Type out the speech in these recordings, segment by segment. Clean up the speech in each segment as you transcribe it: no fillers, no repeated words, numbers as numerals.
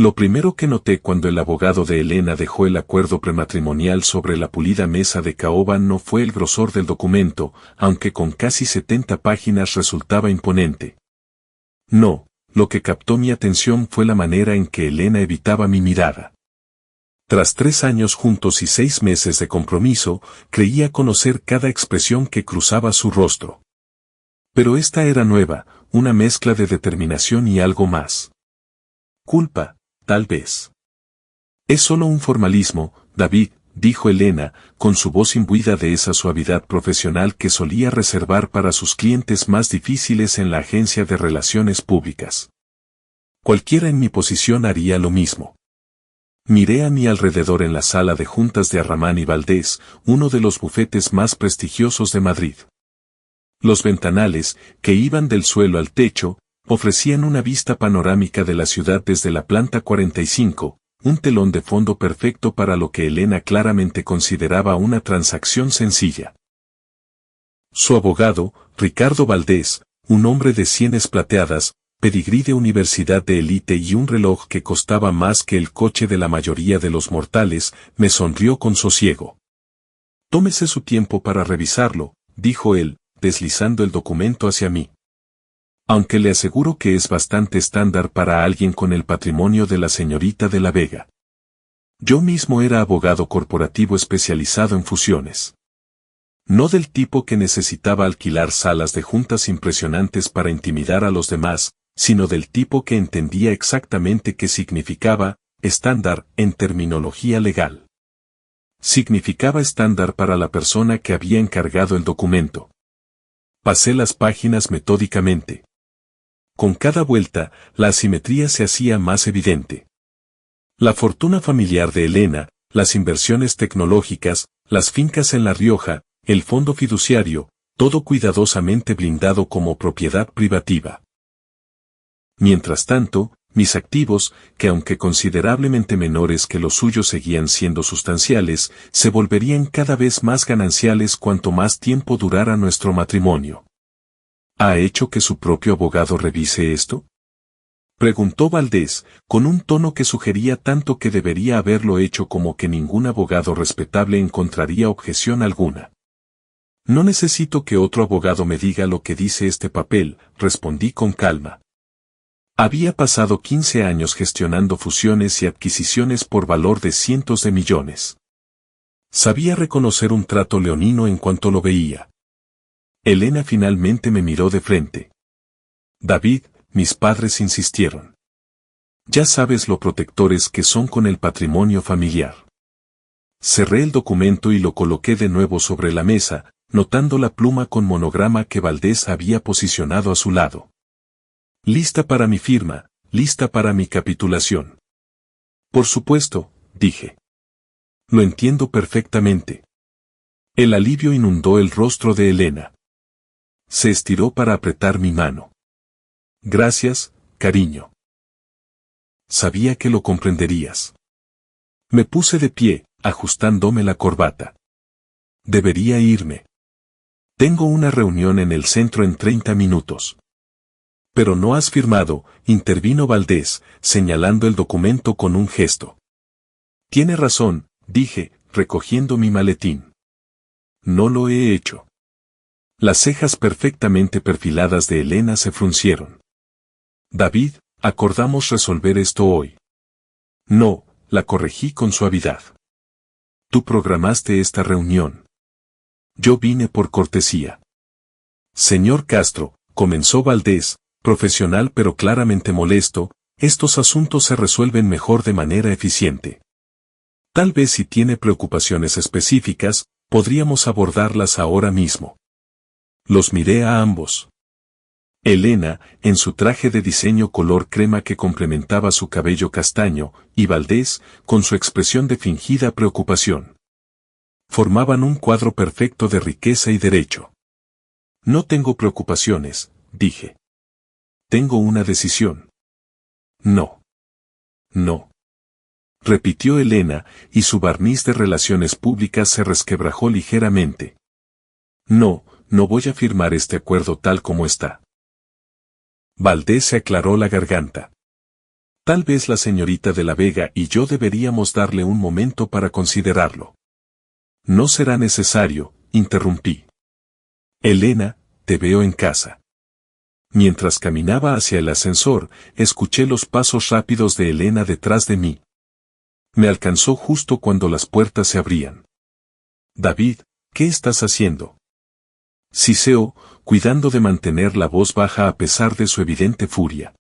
Lo primero que noté cuando el abogado de Elena dejó el acuerdo prematrimonial sobre la pulida mesa de caoba no fue el grosor del documento, aunque con casi 70 páginas resultaba imponente. No, lo que captó mi atención fue la manera en que Elena evitaba mi mirada. Tras 3 años juntos y 6 meses de compromiso, creía conocer cada expresión que cruzaba su rostro. Pero esta era nueva, una mezcla de determinación y algo más. Culpa, tal vez. Es solo un formalismo, David, dijo Elena, con su voz imbuida de esa suavidad profesional que solía reservar para sus clientes más difíciles en la agencia de relaciones públicas. Cualquiera en mi posición haría lo mismo. Miré a mi alrededor en la sala de juntas de Arramán y Valdés, uno de los bufetes más prestigiosos de Madrid. Los ventanales, que iban del suelo al techo, ofrecían una vista panorámica de la ciudad desde la planta 45, un telón de fondo perfecto para lo que Elena claramente consideraba una transacción sencilla. Su abogado, Ricardo Valdés, un hombre de sienes plateadas, pedigrí de universidad de élite y un reloj que costaba más que el coche de la mayoría de los mortales, me sonrió con sosiego. Tómese su tiempo para revisarlo, dijo él, deslizando el documento hacia mí. Aunque le aseguro que es bastante estándar para alguien con el patrimonio de la señorita de la Vega. Yo mismo era abogado corporativo especializado en fusiones. No del tipo que necesitaba alquilar salas de juntas impresionantes para intimidar a los demás, sino del tipo que entendía exactamente qué significaba estándar en terminología legal. Significaba estándar para la persona que había encargado el documento. Pasé las páginas metódicamente. Con cada vuelta, la asimetría se hacía más evidente. La fortuna familiar de Elena, las inversiones tecnológicas, las fincas en La Rioja, el fondo fiduciario, todo cuidadosamente blindado como propiedad privativa. Mientras tanto, mis activos, que aunque considerablemente menores que los suyos seguían siendo sustanciales, se volverían cada vez más gananciales cuanto más tiempo durara nuestro matrimonio. ¿Ha hecho que su propio abogado revise esto? Preguntó Valdés, con un tono que sugería tanto que debería haberlo hecho como que ningún abogado respetable encontraría objeción alguna. No necesito que otro abogado me diga lo que dice este papel, respondí con calma. Había pasado 15 años gestionando fusiones y adquisiciones por valor de cientos de millones. Sabía reconocer un trato leonino en cuanto lo veía. Elena finalmente me miró de frente. David, mis padres insistieron. Ya sabes lo protectores que son con el patrimonio familiar. Cerré el documento y lo coloqué de nuevo sobre la mesa, notando la pluma con monograma que Valdés había posicionado a su lado. Lista para mi firma, lista para mi capitulación. Por supuesto, dije. Lo entiendo perfectamente. El alivio inundó el rostro de Elena. Se estiró para apretar mi mano. Gracias, cariño. Sabía que lo comprenderías. Me puse de pie, ajustándome la corbata. Debería irme. Tengo una reunión en el centro en 30 minutos. Pero no has firmado, intervino Valdés, señalando el documento con un gesto. Tiene razón, dije, recogiendo mi maletín. No lo he hecho. Las cejas perfectamente perfiladas de Elena se fruncieron. David, acordamos resolver esto hoy. No, la corregí con suavidad. Tú programaste esta reunión. Yo vine por cortesía. Señor Castro, comenzó Valdés, profesional pero claramente molesto, estos asuntos se resuelven mejor de manera eficiente. Tal vez si tiene preocupaciones específicas, podríamos abordarlas ahora mismo. Los miré a ambos. Elena, en su traje de diseño color crema que complementaba su cabello castaño, y Valdés, con su expresión de fingida preocupación. Formaban un cuadro perfecto de riqueza y derecho. No tengo preocupaciones, dije. Tengo una decisión. No. No. Repitió Elena, y su barniz de relaciones públicas se resquebrajó ligeramente. No, no voy a firmar este acuerdo tal como está. Valdés se aclaró la garganta. Tal vez la señorita de la Vega y yo deberíamos darle un momento para considerarlo. No será necesario, interrumpí. Elena, te veo en casa. Mientras caminaba hacia el ascensor, escuché los pasos rápidos de Elena detrás de mí. Me alcanzó justo cuando las puertas se abrían. David, ¿qué estás haciendo? Siseó, cuidando de mantener la voz baja a pesar de su evidente furia.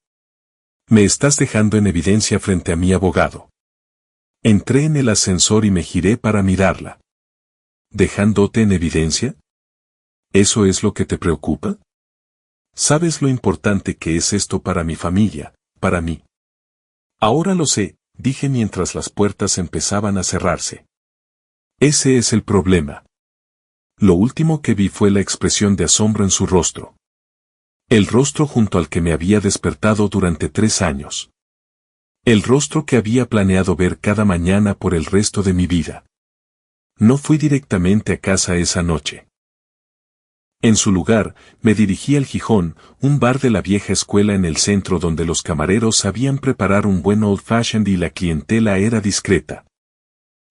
Me estás dejando en evidencia frente a mi abogado. Entré en el ascensor y me giré para mirarla. ¿Dejándote en evidencia? ¿Eso es lo que te preocupa? ¿Sabes lo importante que es esto para mi familia, para mí? Ahora lo sé, dije mientras las puertas empezaban a cerrarse. Ese es el problema. Lo último que vi fue la expresión de asombro en su rostro. El rostro junto al que me había despertado durante 3 años. El rostro que había planeado ver cada mañana por el resto de mi vida. No fui directamente a casa esa noche. En su lugar, me dirigí al Gijón, un bar de la vieja escuela en el centro donde los camareros sabían preparar un buen old fashioned y la clientela era discreta.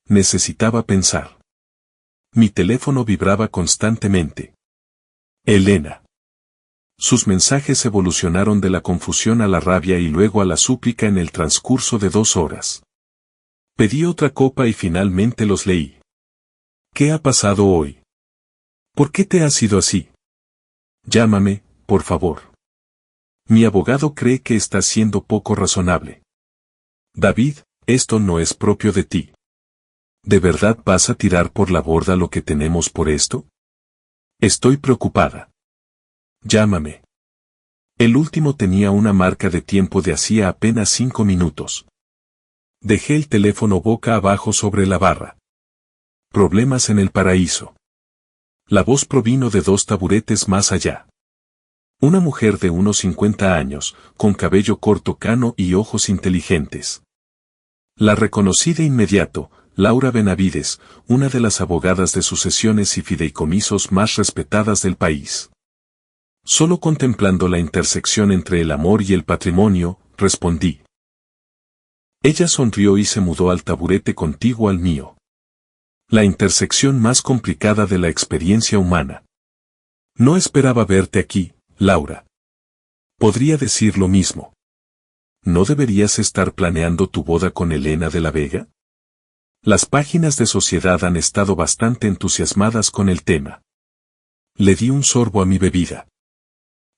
Necesitaba pensar. Mi teléfono vibraba constantemente. Elena. Sus mensajes evolucionaron de la confusión a la rabia y luego a la súplica en el transcurso de 2 horas. Pedí otra copa y finalmente los leí. ¿Qué ha pasado hoy? ¿Por qué te has ido así? Llámame, por favor. Mi abogado cree que estás siendo poco razonable. David, esto no es propio de ti. ¿De verdad vas a tirar por la borda lo que tenemos por esto? Estoy preocupada. Llámame. El último tenía una marca de tiempo de hacía apenas 5 minutos. Dejé el teléfono boca abajo sobre la barra. Problemas en el paraíso. La voz provino de 2 taburetes más allá. Una mujer de unos 50 años, con cabello corto cano y ojos inteligentes. La reconocí de inmediato, Laura Benavides, una de las abogadas de sucesiones y fideicomisos más respetadas del país. Solo contemplando la intersección entre el amor y el patrimonio, respondí. Ella sonrió y se mudó al taburete contiguo al mío. La intersección más complicada de la experiencia humana. No esperaba verte aquí, Laura. Podría decir lo mismo. ¿No deberías estar planeando tu boda con Elena de la Vega? Las páginas de Sociedad han estado bastante entusiasmadas con el tema. Le di un sorbo a mi bebida.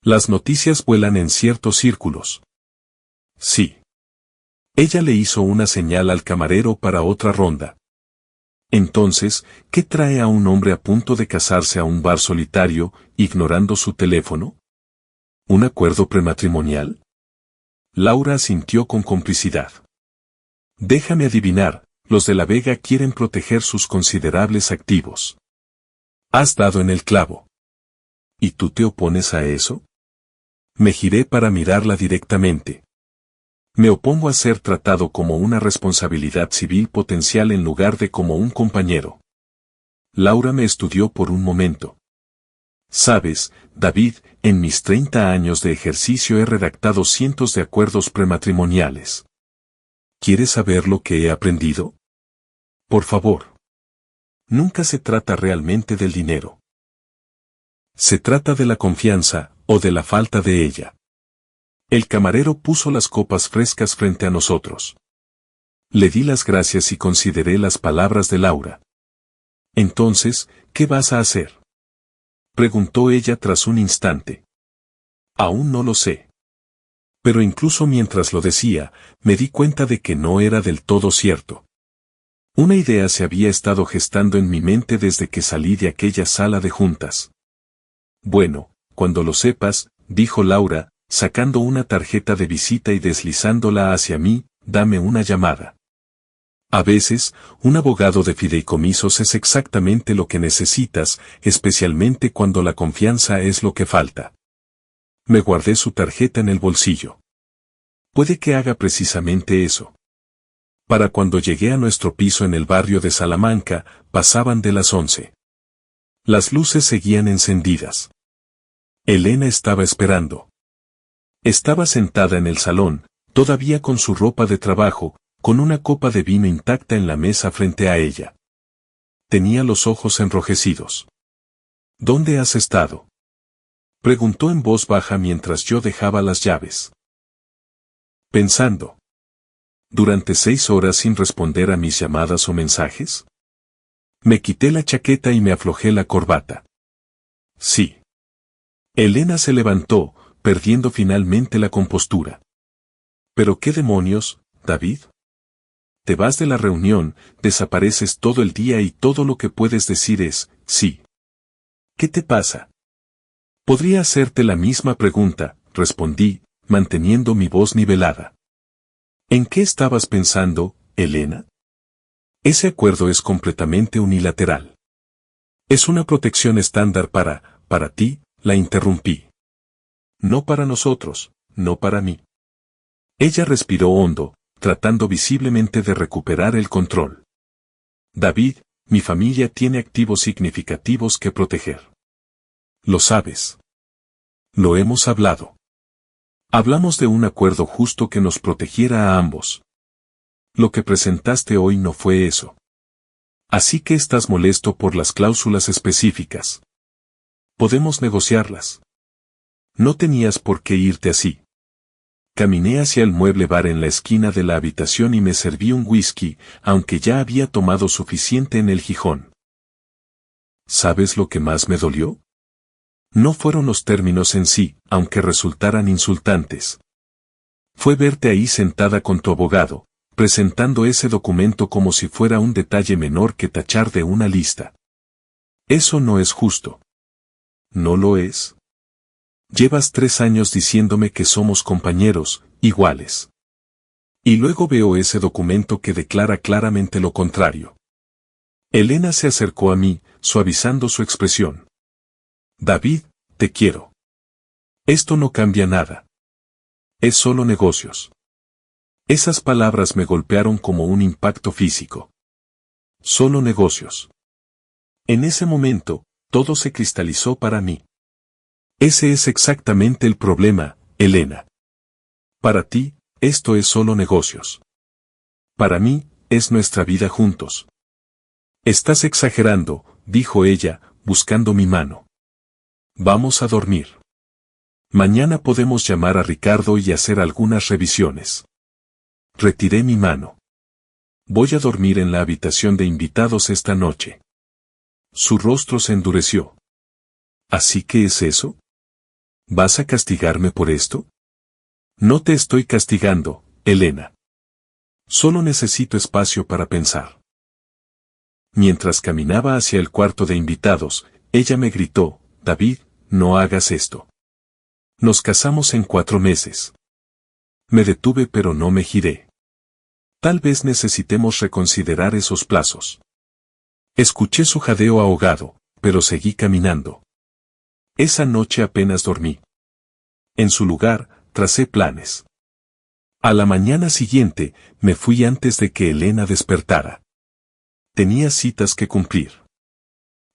Las noticias vuelan en ciertos círculos. Sí. Ella le hizo una señal al camarero para otra ronda. Entonces, ¿qué trae a un hombre a punto de casarse a un bar solitario, ignorando su teléfono? ¿Un acuerdo prematrimonial? Laura asintió con complicidad. Déjame adivinar, los de la Vega quieren proteger sus considerables activos. Has dado en el clavo. ¿Y tú te opones a eso? Me giré para mirarla directamente. Me opongo a ser tratado como una responsabilidad civil potencial en lugar de como un compañero. Laura me estudió por un momento. Sabes, David, en mis 30 años de ejercicio he redactado cientos de acuerdos prematrimoniales. ¿Quieres saber lo que he aprendido? Por favor. Nunca se trata realmente del dinero. Se trata de la confianza, o de la falta de ella. El camarero puso las copas frescas frente a nosotros. Le di las gracias y consideré las palabras de Laura. Entonces, ¿qué vas a hacer? Preguntó ella tras un instante. Aún no lo sé. Pero incluso mientras lo decía, me di cuenta de que no era del todo cierto. Una idea se había estado gestando en mi mente desde que salí de aquella sala de juntas. Bueno, cuando lo sepas, dijo Laura, sacando una tarjeta de visita y deslizándola hacia mí, dame una llamada. A veces, un abogado de fideicomisos es exactamente lo que necesitas, especialmente cuando la confianza es lo que falta. Me guardé su tarjeta en el bolsillo. Puede que haga precisamente eso. Para cuando llegué a nuestro piso en el barrio de Salamanca, pasaban de las 11. Las luces seguían encendidas. Elena estaba esperando. Estaba sentada en el salón, todavía con su ropa de trabajo, con una copa de vino intacta en la mesa frente a ella. Tenía los ojos enrojecidos. ¿Dónde has estado?, preguntó en voz baja mientras yo dejaba las llaves. Pensando. ¿Durante 6 horas sin responder a mis llamadas o mensajes? Me quité la chaqueta y me aflojé la corbata. Sí. Elena se levantó, perdiendo finalmente la compostura. ¿Pero qué demonios, David? Te vas de la reunión, desapareces todo el día y todo lo que puedes decir es, sí. ¿Qué te pasa? Podría hacerte la misma pregunta, respondí, manteniendo mi voz nivelada. ¿En qué estabas pensando, Elena? Ese acuerdo es completamente unilateral. Es una protección estándar para ti, la interrumpí. No para nosotros, no para mí. Ella respiró hondo, tratando visiblemente de recuperar el control. David, mi familia tiene activos significativos que proteger. Lo sabes. Lo hemos hablado. Hablamos de un acuerdo justo que nos protegiera a ambos. Lo que presentaste hoy no fue eso. Así que estás molesto por las cláusulas específicas. Podemos negociarlas. No tenías por qué irte así. Caminé hacia el mueble bar en la esquina de la habitación y me serví un whisky, aunque ya había tomado suficiente en el Gijón. ¿Sabes lo que más me dolió? No fueron los términos en sí, aunque resultaran insultantes. Fue verte ahí sentada con tu abogado, presentando ese documento como si fuera un detalle menor que tachar de una lista. Eso no es justo. ¿No lo es? Llevas 3 años diciéndome que somos compañeros, iguales. Y luego veo ese documento que declara claramente lo contrario. Elena se acercó a mí, suavizando su expresión. David, te quiero. Esto no cambia nada. Es solo negocios. Esas palabras me golpearon como un impacto físico. Solo negocios. En ese momento, todo se cristalizó para mí. Ese es exactamente el problema, Elena. Para ti, esto es solo negocios. Para mí, es nuestra vida juntos. Estás exagerando, dijo ella, buscando mi mano. Vamos a dormir. Mañana podemos llamar a Ricardo y hacer algunas revisiones. Retiré mi mano. Voy a dormir en la habitación de invitados esta noche. Su rostro se endureció. ¿Así que es eso? ¿Vas a castigarme por esto? No te estoy castigando, Elena. Solo necesito espacio para pensar. Mientras caminaba hacia el cuarto de invitados, ella me gritó, David, no hagas esto. Nos casamos en 4 meses. Me detuve pero no me giré. Tal vez necesitemos reconsiderar esos plazos. Escuché su jadeo ahogado, pero seguí caminando. Esa noche apenas dormí. En su lugar, tracé planes. A la mañana siguiente, me fui antes de que Elena despertara. Tenía citas que cumplir.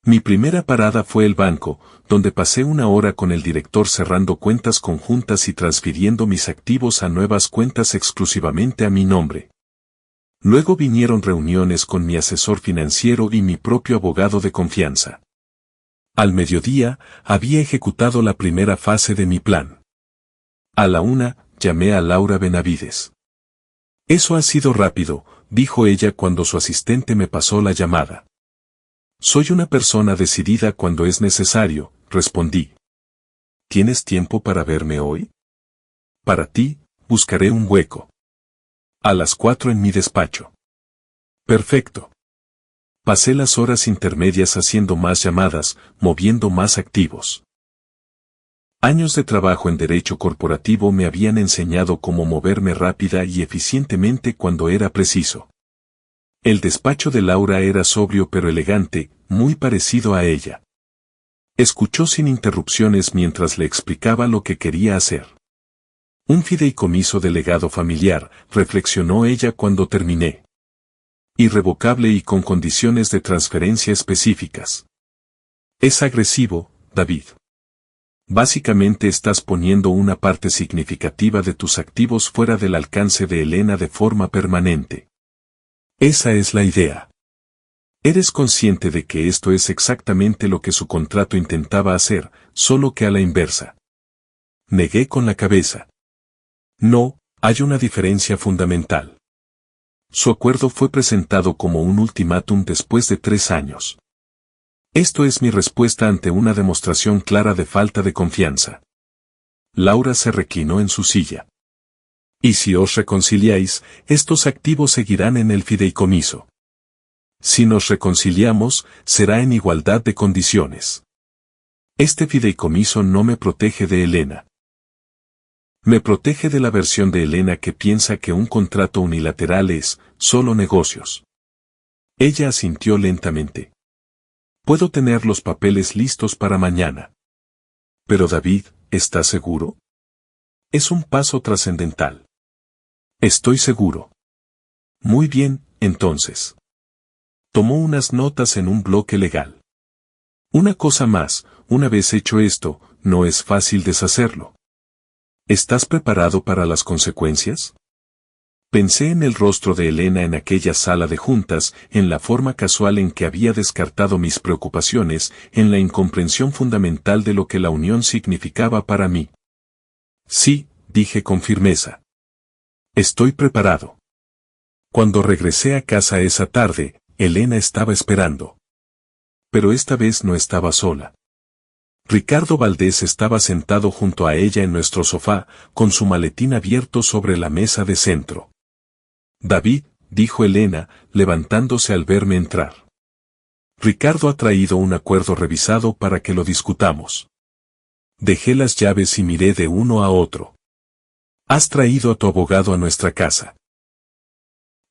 Mi primera parada fue el banco, donde pasé 1 hora con el director cerrando cuentas conjuntas y transfiriendo mis activos a nuevas cuentas exclusivamente a mi nombre. Luego vinieron reuniones con mi asesor financiero y mi propio abogado de confianza. Al mediodía, había ejecutado la primera fase de mi plan. A la 1, llamé a Laura Benavides. Eso ha sido rápido, dijo ella cuando su asistente me pasó la llamada. Soy una persona decidida cuando es necesario, respondí. ¿Tienes tiempo para verme hoy? Para ti, buscaré un hueco. A las 4 en mi despacho. Perfecto. Pasé las horas intermedias haciendo más llamadas, moviendo más activos. Años de trabajo en derecho corporativo me habían enseñado cómo moverme rápida y eficientemente cuando era preciso. El despacho de Laura era sobrio pero elegante, muy parecido a ella. Escuchó sin interrupciones mientras le explicaba lo que quería hacer. Un fideicomiso de legado familiar, reflexionó ella cuando terminé. Irrevocable y con condiciones de transferencia específicas. Es agresivo, David. Básicamente estás poniendo una parte significativa de tus activos fuera del alcance de Elena de forma permanente. Esa es la idea. Eres consciente de que esto es exactamente lo que su contrato intentaba hacer, solo que a la inversa. Negué con la cabeza. No, hay una diferencia fundamental. Su acuerdo fue presentado como un ultimátum después de 3 años. Esto es mi respuesta ante una demostración clara de falta de confianza. Laura se reclinó en su silla. Y si os reconciliáis, estos activos seguirán en el fideicomiso. Si nos reconciliamos, será en igualdad de condiciones. Este fideicomiso no me protege de Elena. Me protege de la versión de Elena que piensa que un contrato unilateral es solo negocios. Ella asintió lentamente. Puedo tener los papeles listos para mañana. Pero David, ¿estás seguro? Es un paso trascendental. Estoy seguro. Muy bien, entonces. Tomó unas notas en un bloque legal. Una cosa más, una vez hecho esto, no es fácil deshacerlo. ¿Estás preparado para las consecuencias? Pensé en el rostro de Elena en aquella sala de juntas, en la forma casual en que había descartado mis preocupaciones, en la incomprensión fundamental de lo que la unión significaba para mí. Sí, dije con firmeza. Estoy preparado. Cuando regresé a casa esa tarde, Elena estaba esperando. Pero esta vez no estaba sola. Ricardo Valdés estaba sentado junto a ella en nuestro sofá, con su maletín abierto sobre la mesa de centro. David, dijo Elena, levantándose al verme entrar. Ricardo ha traído un acuerdo revisado para que lo discutamos. Dejé las llaves y miré de uno a otro. Has traído a tu abogado a nuestra casa.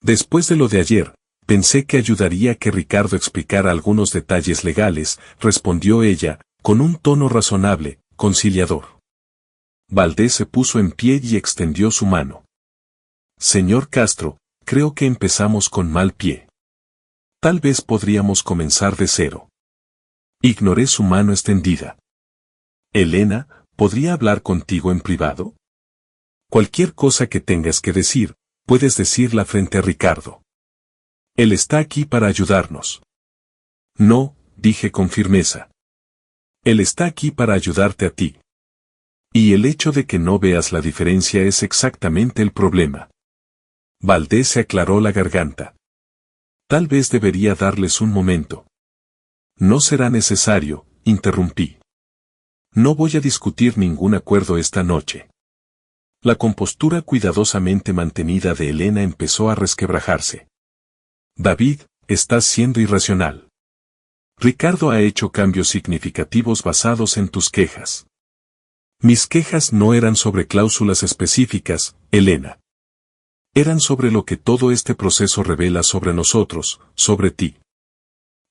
Después de lo de ayer, pensé que ayudaría que Ricardo explicara algunos detalles legales, respondió ella, con un tono razonable, conciliador. Valdés se puso en pie y extendió su mano. Señor Castro, creo que empezamos con mal pie. Tal vez podríamos comenzar de cero. Ignoré su mano extendida. Elena, ¿podría hablar contigo en privado? Cualquier cosa que tengas que decir, puedes decirla frente a Ricardo. Él está aquí para ayudarnos. No, dije con firmeza. Él está aquí para ayudarte a ti. Y el hecho de que no veas la diferencia es exactamente el problema. Valdés se aclaró la garganta. Tal vez debería darles un momento. No será necesario, interrumpí. No voy a discutir ningún acuerdo esta noche. La compostura cuidadosamente mantenida de Elena empezó a resquebrajarse. David, estás siendo irracional. Ricardo ha hecho cambios significativos basados en tus quejas. Mis quejas no eran sobre cláusulas específicas, Elena. Eran sobre lo que todo este proceso revela sobre nosotros, sobre ti.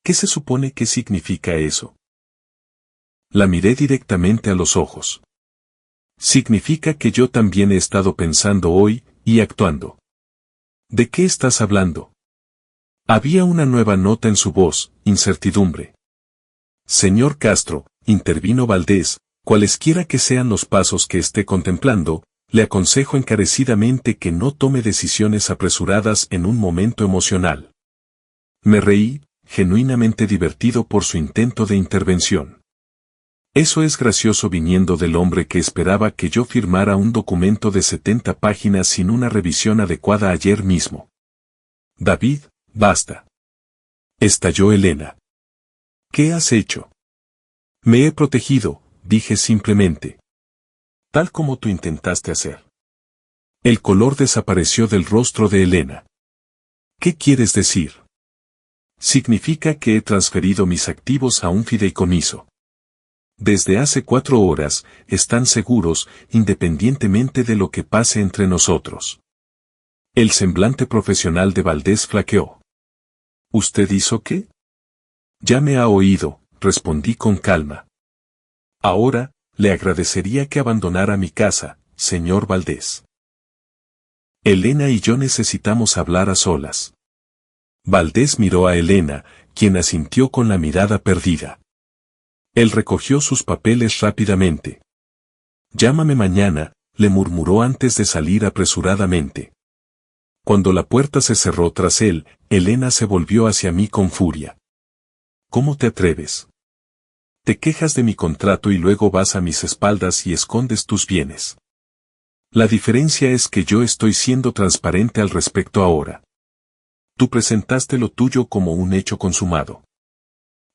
¿Qué se supone que significa eso? La miré directamente a los ojos. Significa que yo también he estado pensando hoy, y actuando. ¿De qué estás hablando? Había una nueva nota en su voz, incertidumbre. Señor Castro, intervino Valdés, cualesquiera que sean los pasos que esté contemplando, le aconsejo encarecidamente que no tome decisiones apresuradas en un momento emocional. Me reí, genuinamente divertido por su intento de intervención. Eso es gracioso viniendo del hombre que esperaba que yo firmara un documento de 70 páginas sin una revisión adecuada ayer mismo. David, basta. Estalló Elena. ¿Qué has hecho? Me he protegido, dije simplemente. Tal como tú intentaste hacer. El color desapareció del rostro de Elena. ¿Qué quieres decir? Significa que he transferido mis activos a un fideicomiso. Desde hace 4 horas, están seguros, independientemente de lo que pase entre nosotros. El semblante profesional de Valdés flaqueó. ¿Usted hizo qué? Ya me ha oído, respondí con calma. Ahora, le agradecería que abandonara mi casa, señor Valdés. Elena y yo necesitamos hablar a solas. Valdés miró a Elena, quien asintió con la mirada perdida. Él recogió sus papeles rápidamente. Llámame mañana, le murmuró antes de salir apresuradamente. Cuando la puerta se cerró tras él, Elena se volvió hacia mí con furia. ¿Cómo te atreves? Te quejas de mi contrato y luego vas a mis espaldas y escondes tus bienes. La diferencia es que yo estoy siendo transparente al respecto ahora. Tú presentaste lo tuyo como un hecho consumado.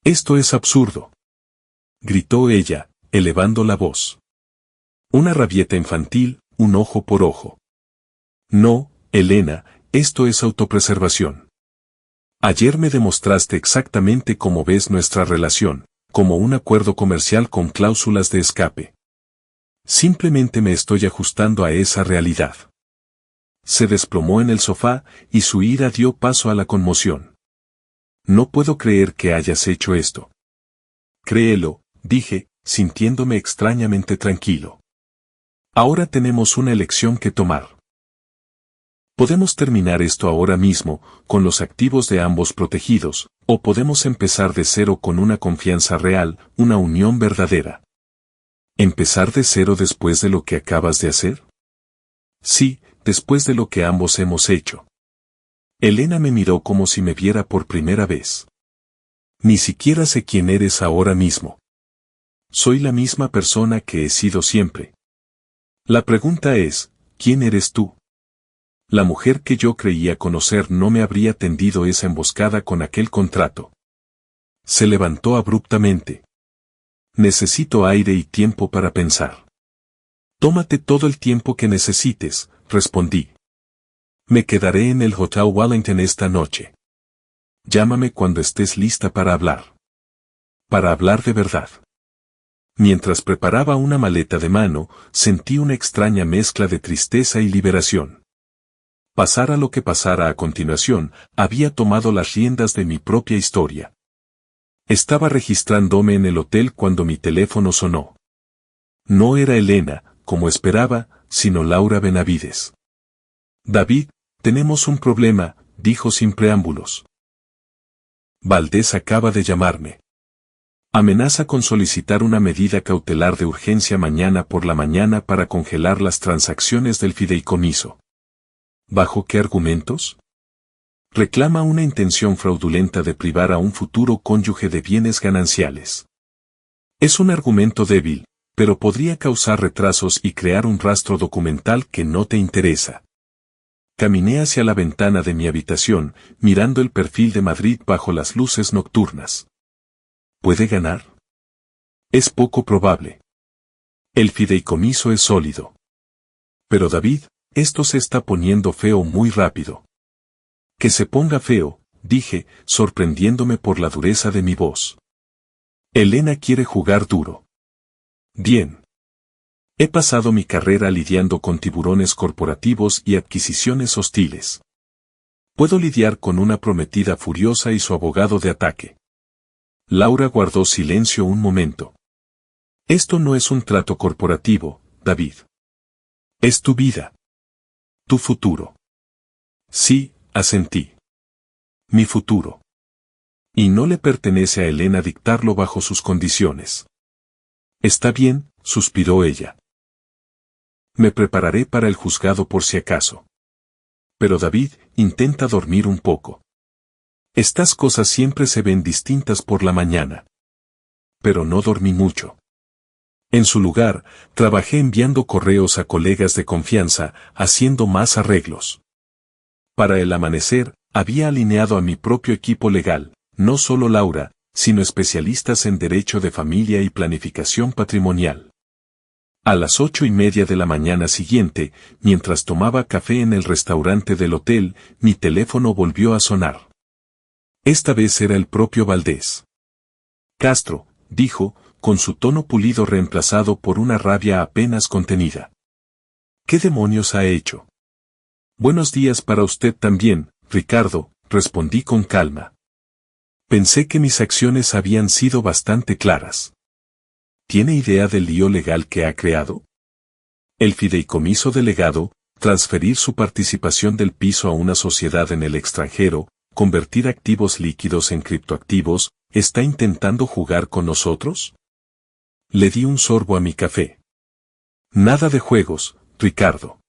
Esto es absurdo. Gritó ella, elevando la voz. Una rabieta infantil, un ojo por ojo. No, Elena, esto es autopreservación. Ayer me demostraste exactamente cómo ves nuestra relación, como un acuerdo comercial con cláusulas de escape. Simplemente me estoy ajustando a esa realidad. Se desplomó en el sofá y su ira dio paso a la conmoción. No puedo creer que hayas hecho esto. Créelo, dije, sintiéndome extrañamente tranquilo. Ahora tenemos una elección que tomar. Podemos terminar esto ahora mismo, con los activos de ambos protegidos, o podemos empezar de cero con una confianza real, una unión verdadera. ¿Empezar de cero después de lo que acabas de hacer? Sí, después de lo que ambos hemos hecho. Elena me miró como si me viera por primera vez. Ni siquiera sé quién eres ahora mismo. Soy la misma persona que he sido siempre. La pregunta es, ¿quién eres tú? La mujer que yo creía conocer no me habría tendido esa emboscada con aquel contrato. Se levantó abruptamente. Necesito aire y tiempo para pensar. Tómate todo el tiempo que necesites, respondí. Me quedaré en el Hotel Wellington esta noche. Llámame cuando estés lista para hablar. Para hablar de verdad. Mientras preparaba una maleta de mano, sentí una extraña mezcla de tristeza y liberación. Pasara lo que pasara a continuación, había tomado las riendas de mi propia historia. Estaba registrándome en el hotel cuando mi teléfono sonó. No era Elena, como esperaba, sino Laura Benavides. David, tenemos un problema, dijo sin preámbulos. Valdés acaba de llamarme. Amenaza con solicitar una medida cautelar de urgencia mañana por la mañana para congelar las transacciones del fideicomiso. ¿Bajo qué argumentos? Reclama una intención fraudulenta de privar a un futuro cónyuge de bienes gananciales. Es un argumento débil, pero podría causar retrasos y crear un rastro documental que no te interesa. Caminé hacia la ventana de mi habitación, mirando el perfil de Madrid bajo las luces nocturnas. ¿Puede ganar? Es poco probable. El fideicomiso es sólido. Pero David, esto se está poniendo feo muy rápido. Que se ponga feo, dije, sorprendiéndome por la dureza de mi voz. Elena quiere jugar duro. Bien. He pasado mi carrera lidiando con tiburones corporativos y adquisiciones hostiles. Puedo lidiar con una prometida furiosa y su abogado de ataque. Laura guardó silencio un momento. Esto no es un trato corporativo, David. Es tu vida. Tu futuro. Sí, asentí. Mi futuro. Y no le pertenece a Elena dictarlo bajo sus condiciones. Está bien, suspiró ella. Me prepararé para el juzgado por si acaso. Pero David, intenta dormir un poco. Estas cosas siempre se ven distintas por la mañana. Pero no dormí mucho. En su lugar, trabajé enviando correos a colegas de confianza, haciendo más arreglos. Para el amanecer, había alineado a mi propio equipo legal, no solo Laura, sino especialistas en derecho de familia y planificación patrimonial. A las 8:30 de la mañana siguiente, mientras tomaba café en el restaurante del hotel, mi teléfono volvió a sonar. Esta vez era el propio Valdés. Castro, dijo, con su tono pulido reemplazado por una rabia apenas contenida. ¿Qué demonios ha hecho? Buenos días para usted también, Ricardo, respondí con calma. Pensé que mis acciones habían sido bastante claras. ¿Tiene idea del lío legal que ha creado? El fideicomiso delegado, transferir su participación del piso a una sociedad en el extranjero, convertir activos líquidos en criptoactivos, ¿está intentando jugar con nosotros? Le di un sorbo a mi café. Nada de juegos, Ricardo.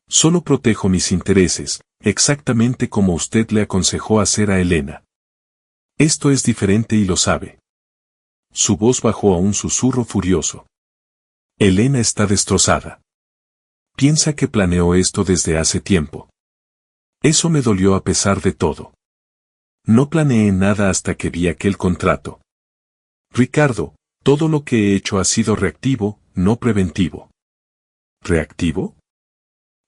Solo protejo mis intereses, exactamente como usted le aconsejó hacer a Elena. Esto es diferente y lo sabe. Su voz bajó a un susurro furioso. Elena está destrozada. Piensa que planeó esto desde hace tiempo. Eso me dolió a pesar de todo. No planeé nada hasta que vi aquel contrato. Ricardo, todo lo que he hecho ha sido reactivo, no preventivo. ¿Reactivo?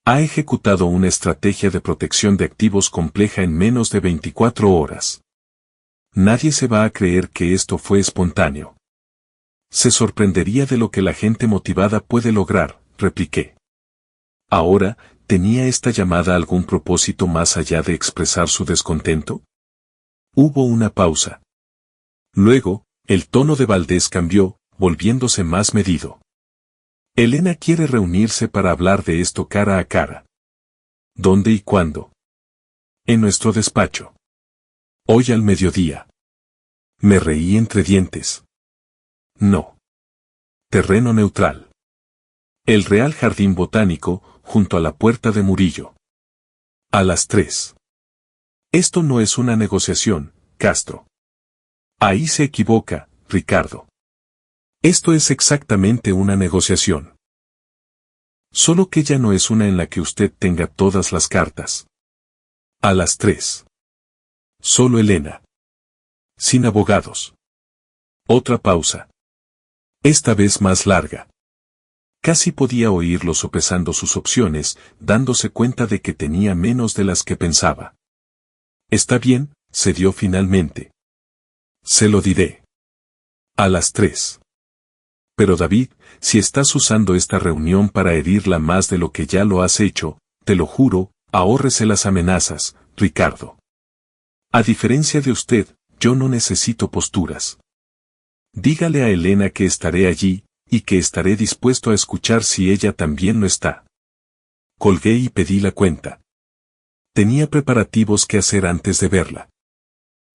Ha ejecutado una estrategia de protección de activos compleja en menos de 24 horas. Nadie se va a creer que esto fue espontáneo. Se sorprendería de lo que la gente motivada puede lograr, repliqué. Ahora, ¿tenía esta llamada algún propósito más allá de expresar su descontento? Hubo una pausa. Luego, el tono de Valdés cambió, volviéndose más medido. Elena quiere reunirse para hablar de esto cara a cara. ¿Dónde y cuándo? En nuestro despacho. Hoy al mediodía. Me reí entre dientes. No. Terreno neutral. El Real Jardín Botánico, junto a la Puerta de Murillo. A las 3. Esto no es una negociación, Castro. Ahí se equivoca, Ricardo. Esto es exactamente una negociación. Solo que ya no es una en la que usted tenga todas las cartas. A las 3. Solo Elena. Sin abogados. Otra pausa. Esta vez más larga. Casi podía oírlo sopesando sus opciones, dándose cuenta de que tenía menos de las que pensaba. Está bien, cedió finalmente. Se lo diré. A las 3. Pero David, si estás usando esta reunión para herirla más de lo que ya lo has hecho, te lo juro, ahórrese las amenazas, Ricardo. A diferencia de usted, yo no necesito posturas. Dígale a Elena que estaré allí, y que estaré dispuesto a escuchar si ella también lo está. Colgué y pedí la cuenta. Tenía preparativos que hacer antes de verla.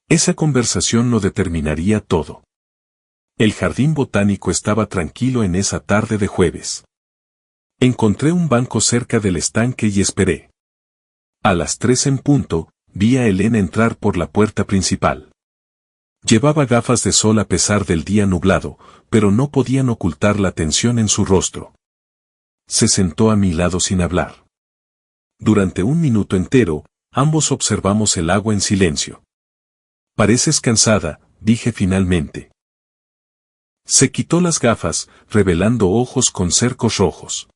Esa conversación lo determinaría todo. El jardín botánico estaba tranquilo en esa tarde de jueves. Encontré un banco cerca del estanque y esperé. A las 3 en punto, vi a Elena entrar por la puerta principal. Llevaba gafas de sol a pesar del día nublado, pero no podían ocultar la tensión en su rostro. Se sentó a mi lado sin hablar. Durante un minuto entero, ambos observamos el agua en silencio. Pareces cansada, dije finalmente. Se quitó las gafas, revelando ojos con cercos rojos.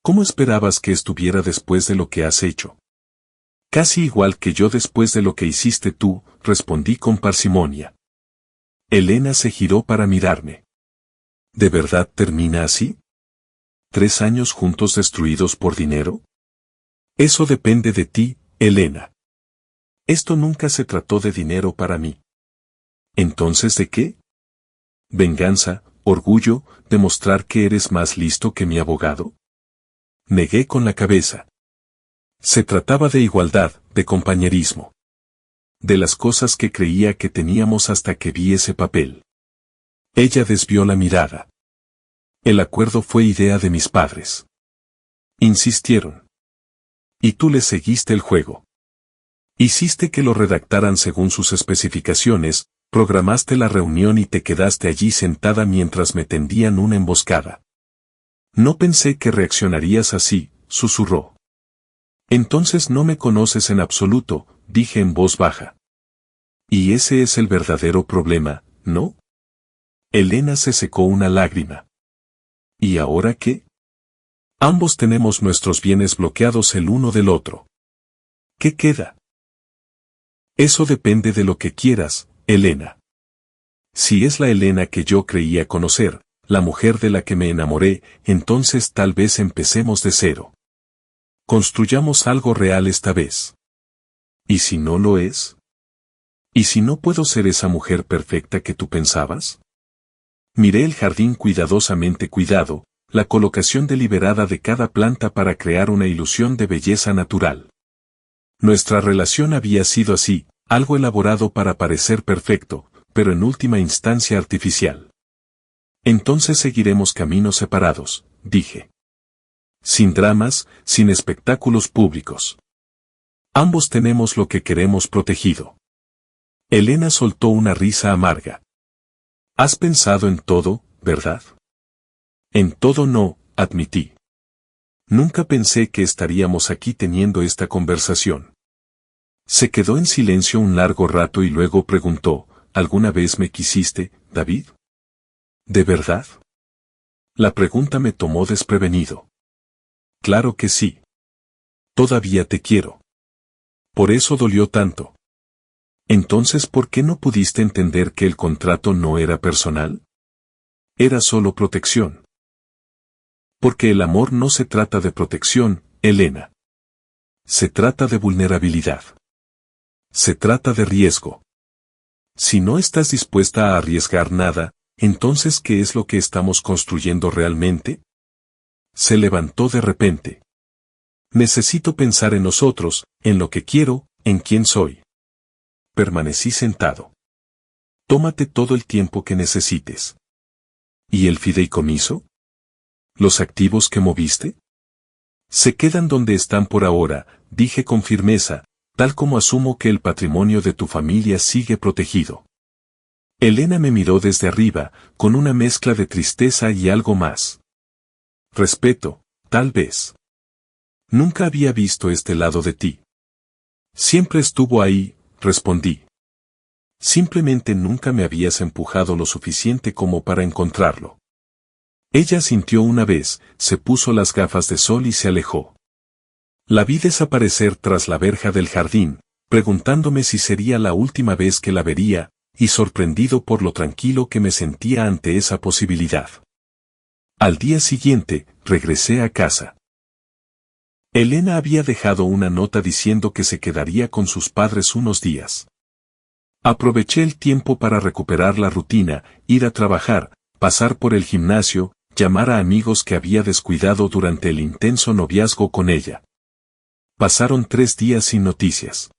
¿Cómo esperabas que estuviera después de lo que has hecho? Casi igual que yo después de lo que hiciste tú, respondí con parsimonia. Elena se giró para mirarme. ¿De verdad termina así? ¿3 años juntos destruidos por dinero? Eso depende de ti, Elena. Esto nunca se trató de dinero para mí. ¿Entonces de qué? ¿Venganza, orgullo, demostrar que eres más listo que mi abogado? Negué con la cabeza. Se trataba de igualdad, de compañerismo. De las cosas que creía que teníamos hasta que vi ese papel. Ella desvió la mirada. El acuerdo fue idea de mis padres. Insistieron. Y tú les seguiste el juego. Hiciste que lo redactaran según sus especificaciones, programaste la reunión y te quedaste allí sentada mientras me tendían una emboscada. No pensé que reaccionarías así, susurró. Entonces no me conoces en absoluto, dije en voz baja. Y ese es el verdadero problema, ¿no? Elena se secó una lágrima. ¿Y ahora qué? Ambos tenemos nuestros bienes bloqueados el uno del otro. ¿Qué queda? Eso depende de lo que quieras, Elena. Si es la Elena que yo creía conocer, la mujer de la que me enamoré, entonces tal vez empecemos de cero. Construyamos algo real esta vez. ¿Y si no lo es? ¿Y si no puedo ser esa mujer perfecta que tú pensabas? Miré el jardín cuidadosamente cuidado, la colocación deliberada de cada planta para crear una ilusión de belleza natural. Nuestra relación había sido así, algo elaborado para parecer perfecto, pero en última instancia artificial. Entonces seguiremos caminos separados, dije. Sin dramas, sin espectáculos públicos. Ambos tenemos lo que queremos protegido. Elena soltó una risa amarga. Has pensado en todo, ¿verdad? En todo no, admití. Nunca pensé que estaríamos aquí teniendo esta conversación. Se quedó en silencio un largo rato y luego preguntó, ¿alguna vez me quisiste, David? ¿De verdad? La pregunta me tomó desprevenido. Claro que sí. Todavía te quiero. Por eso dolió tanto. Entonces, ¿por qué no pudiste entender que el contrato no era personal? Era solo protección. Porque el amor no se trata de protección, Elena. Se trata de vulnerabilidad. Se trata de riesgo. Si no estás dispuesta a arriesgar nada, entonces ¿qué es lo que estamos construyendo realmente? Se levantó de repente. Necesito pensar en nosotros, en lo que quiero, en quién soy. Permanecí sentado. Tómate todo el tiempo que necesites. ¿Y el fideicomiso? ¿Los activos que moviste? Se quedan donde están por ahora, dije con firmeza, tal como asumo que el patrimonio de tu familia sigue protegido. Elena me miró desde arriba, con una mezcla de tristeza y algo más. Respeto, tal vez. Nunca había visto este lado de ti. Siempre estuvo ahí, respondí. Simplemente nunca me habías empujado lo suficiente como para encontrarlo. Ella sintió una vez, se puso las gafas de sol y se alejó. La vi desaparecer tras la verja del jardín, preguntándome si sería la última vez que la vería, y sorprendido por lo tranquilo que me sentía ante esa posibilidad. Al día siguiente, regresé a casa. Elena había dejado una nota diciendo que se quedaría con sus padres unos días. Aproveché el tiempo para recuperar la rutina, ir a trabajar, pasar por el gimnasio, llamar a amigos que había descuidado durante el intenso noviazgo con ella. Pasaron 3 días sin noticias.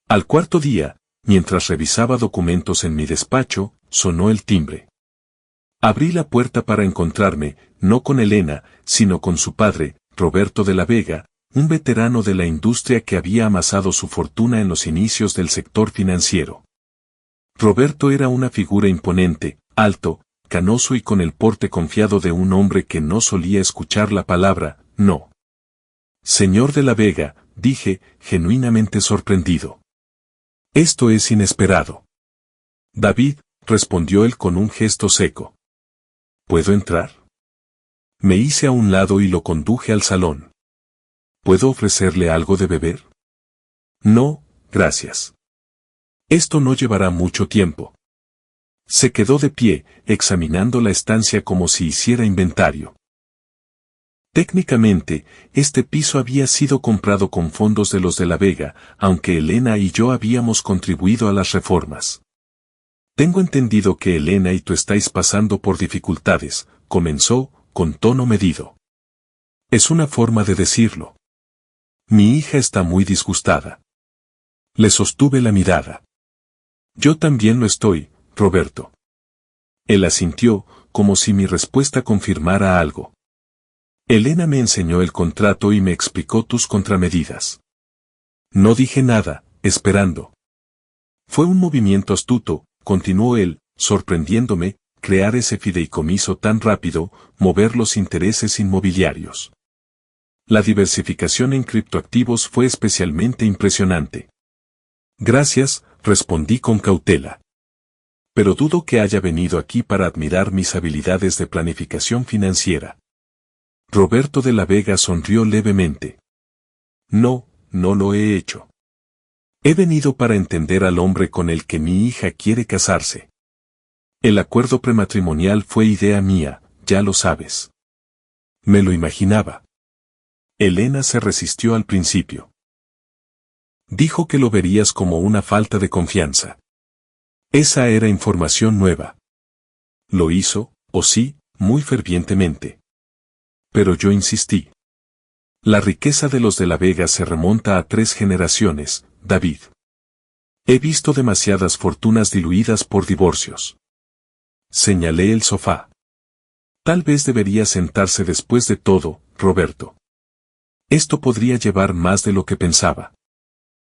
Al cuarto día, mientras revisaba documentos en mi despacho, sonó el timbre. Abrí la puerta para encontrarme, no con Elena, sino con su padre, Roberto de la Vega, un veterano de la industria que había amasado su fortuna en los inicios del sector financiero. Roberto era una figura imponente, alto, canoso y con el porte confiado de un hombre que no solía escuchar la palabra, no. Señor de la Vega, dije, genuinamente sorprendido. Esto es inesperado. David, respondió él con un gesto seco. ¿Puedo entrar? Me hice a un lado y lo conduje al salón. ¿Puedo ofrecerle algo de beber? No, gracias. Esto no llevará mucho tiempo. Se quedó de pie, examinando la estancia como si hiciera inventario. Técnicamente, este piso había sido comprado con fondos de los de la Vega, aunque Elena y yo habíamos contribuido a las reformas. Tengo entendido que Elena y tú estáis pasando por dificultades, comenzó, con tono medido. Es una forma de decirlo. Mi hija está muy disgustada. Le sostuve la mirada. Yo también lo estoy, Roberto. Él asintió, como si mi respuesta confirmara algo. Elena me enseñó el contrato y me explicó tus contramedidas. No dije nada, esperando. Fue un movimiento astuto, continuó él, sorprendiéndome, crear ese fideicomiso tan rápido, mover los intereses inmobiliarios. La diversificación en criptoactivos fue especialmente impresionante. Gracias, respondí con cautela. Pero dudo que haya venido aquí para admirar mis habilidades de planificación financiera. Roberto de la Vega sonrió levemente. No, no lo he hecho. He venido para entender al hombre con el que mi hija quiere casarse. El acuerdo prematrimonial fue idea mía, ya lo sabes. Me lo imaginaba. Elena se resistió al principio. Dijo que lo verías como una falta de confianza. Esa era información nueva. Lo hizo, o sí, muy fervientemente. Pero yo insistí. La riqueza de los de la Vega se remonta a 3 generaciones, David. He visto demasiadas fortunas diluidas por divorcios. Señalé el sofá. Tal vez debería sentarse después de todo, Roberto. Esto podría llevar más de lo que pensaba.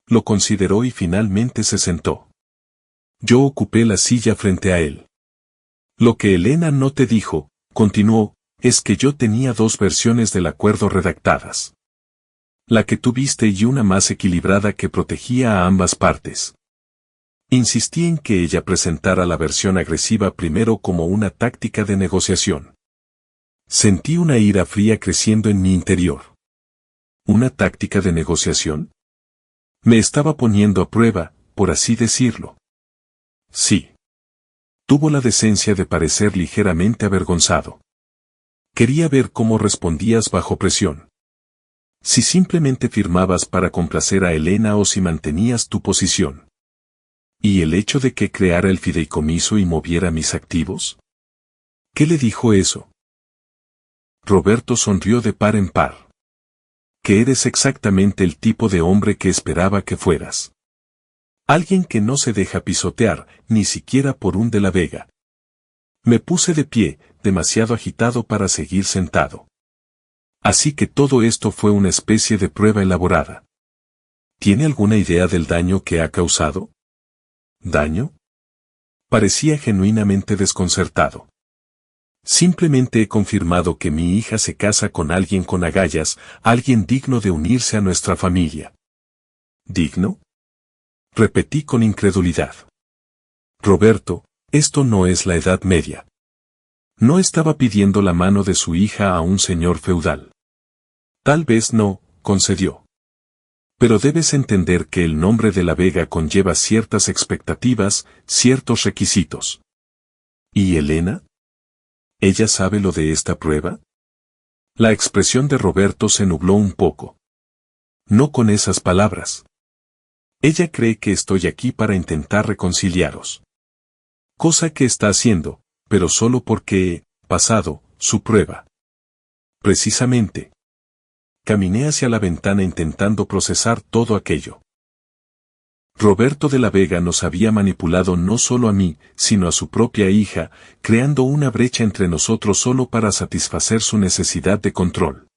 Lo consideró y finalmente se sentó. Yo ocupé la silla frente a él. Lo que Elena no te dijo, continuó, es que yo tenía dos versiones del acuerdo redactadas. La que tú viste y una más equilibrada que protegía a ambas partes. Insistí en que ella presentara la versión agresiva primero como una táctica de negociación. Sentí una ira fría creciendo en mi interior. ¿Una táctica de negociación? Me estaba poniendo a prueba, por así decirlo. Sí. Tuvo la decencia de parecer ligeramente avergonzado. Quería ver cómo respondías bajo presión. Si simplemente firmabas para complacer a Elena o si mantenías tu posición. ¿Y el hecho de que creara el fideicomiso y moviera mis activos? ¿Qué le dijo eso? Roberto sonrió de par en par. Que eres exactamente el tipo de hombre que esperaba que fueras. Alguien que no se deja pisotear, ni siquiera por un de la Vega. Me puse de pie, demasiado agitado para seguir sentado. Así que todo esto fue una especie de prueba elaborada. ¿Tiene alguna idea del daño que ha causado? ¿Daño? Parecía genuinamente desconcertado. Simplemente he confirmado que mi hija se casa con alguien con agallas, alguien digno de unirse a nuestra familia. ¿Digno? Repetí con incredulidad. Roberto, esto no es la Edad Media. No estaba pidiendo la mano de su hija a un señor feudal. Tal vez no, concedió. Pero debes entender que el nombre de la Vega conlleva ciertas expectativas, ciertos requisitos. ¿Y Elena? ¿Ella sabe lo de esta prueba? La expresión de Roberto se nubló un poco. No con esas palabras. Ella cree que estoy aquí para intentar reconciliaros. Cosa que está haciendo, pero solo porque he pasado su prueba. Precisamente. Caminé hacia la ventana intentando procesar todo aquello. Roberto de la Vega nos había manipulado no solo a mí, sino a su propia hija, creando una brecha entre nosotros solo para satisfacer su necesidad de control.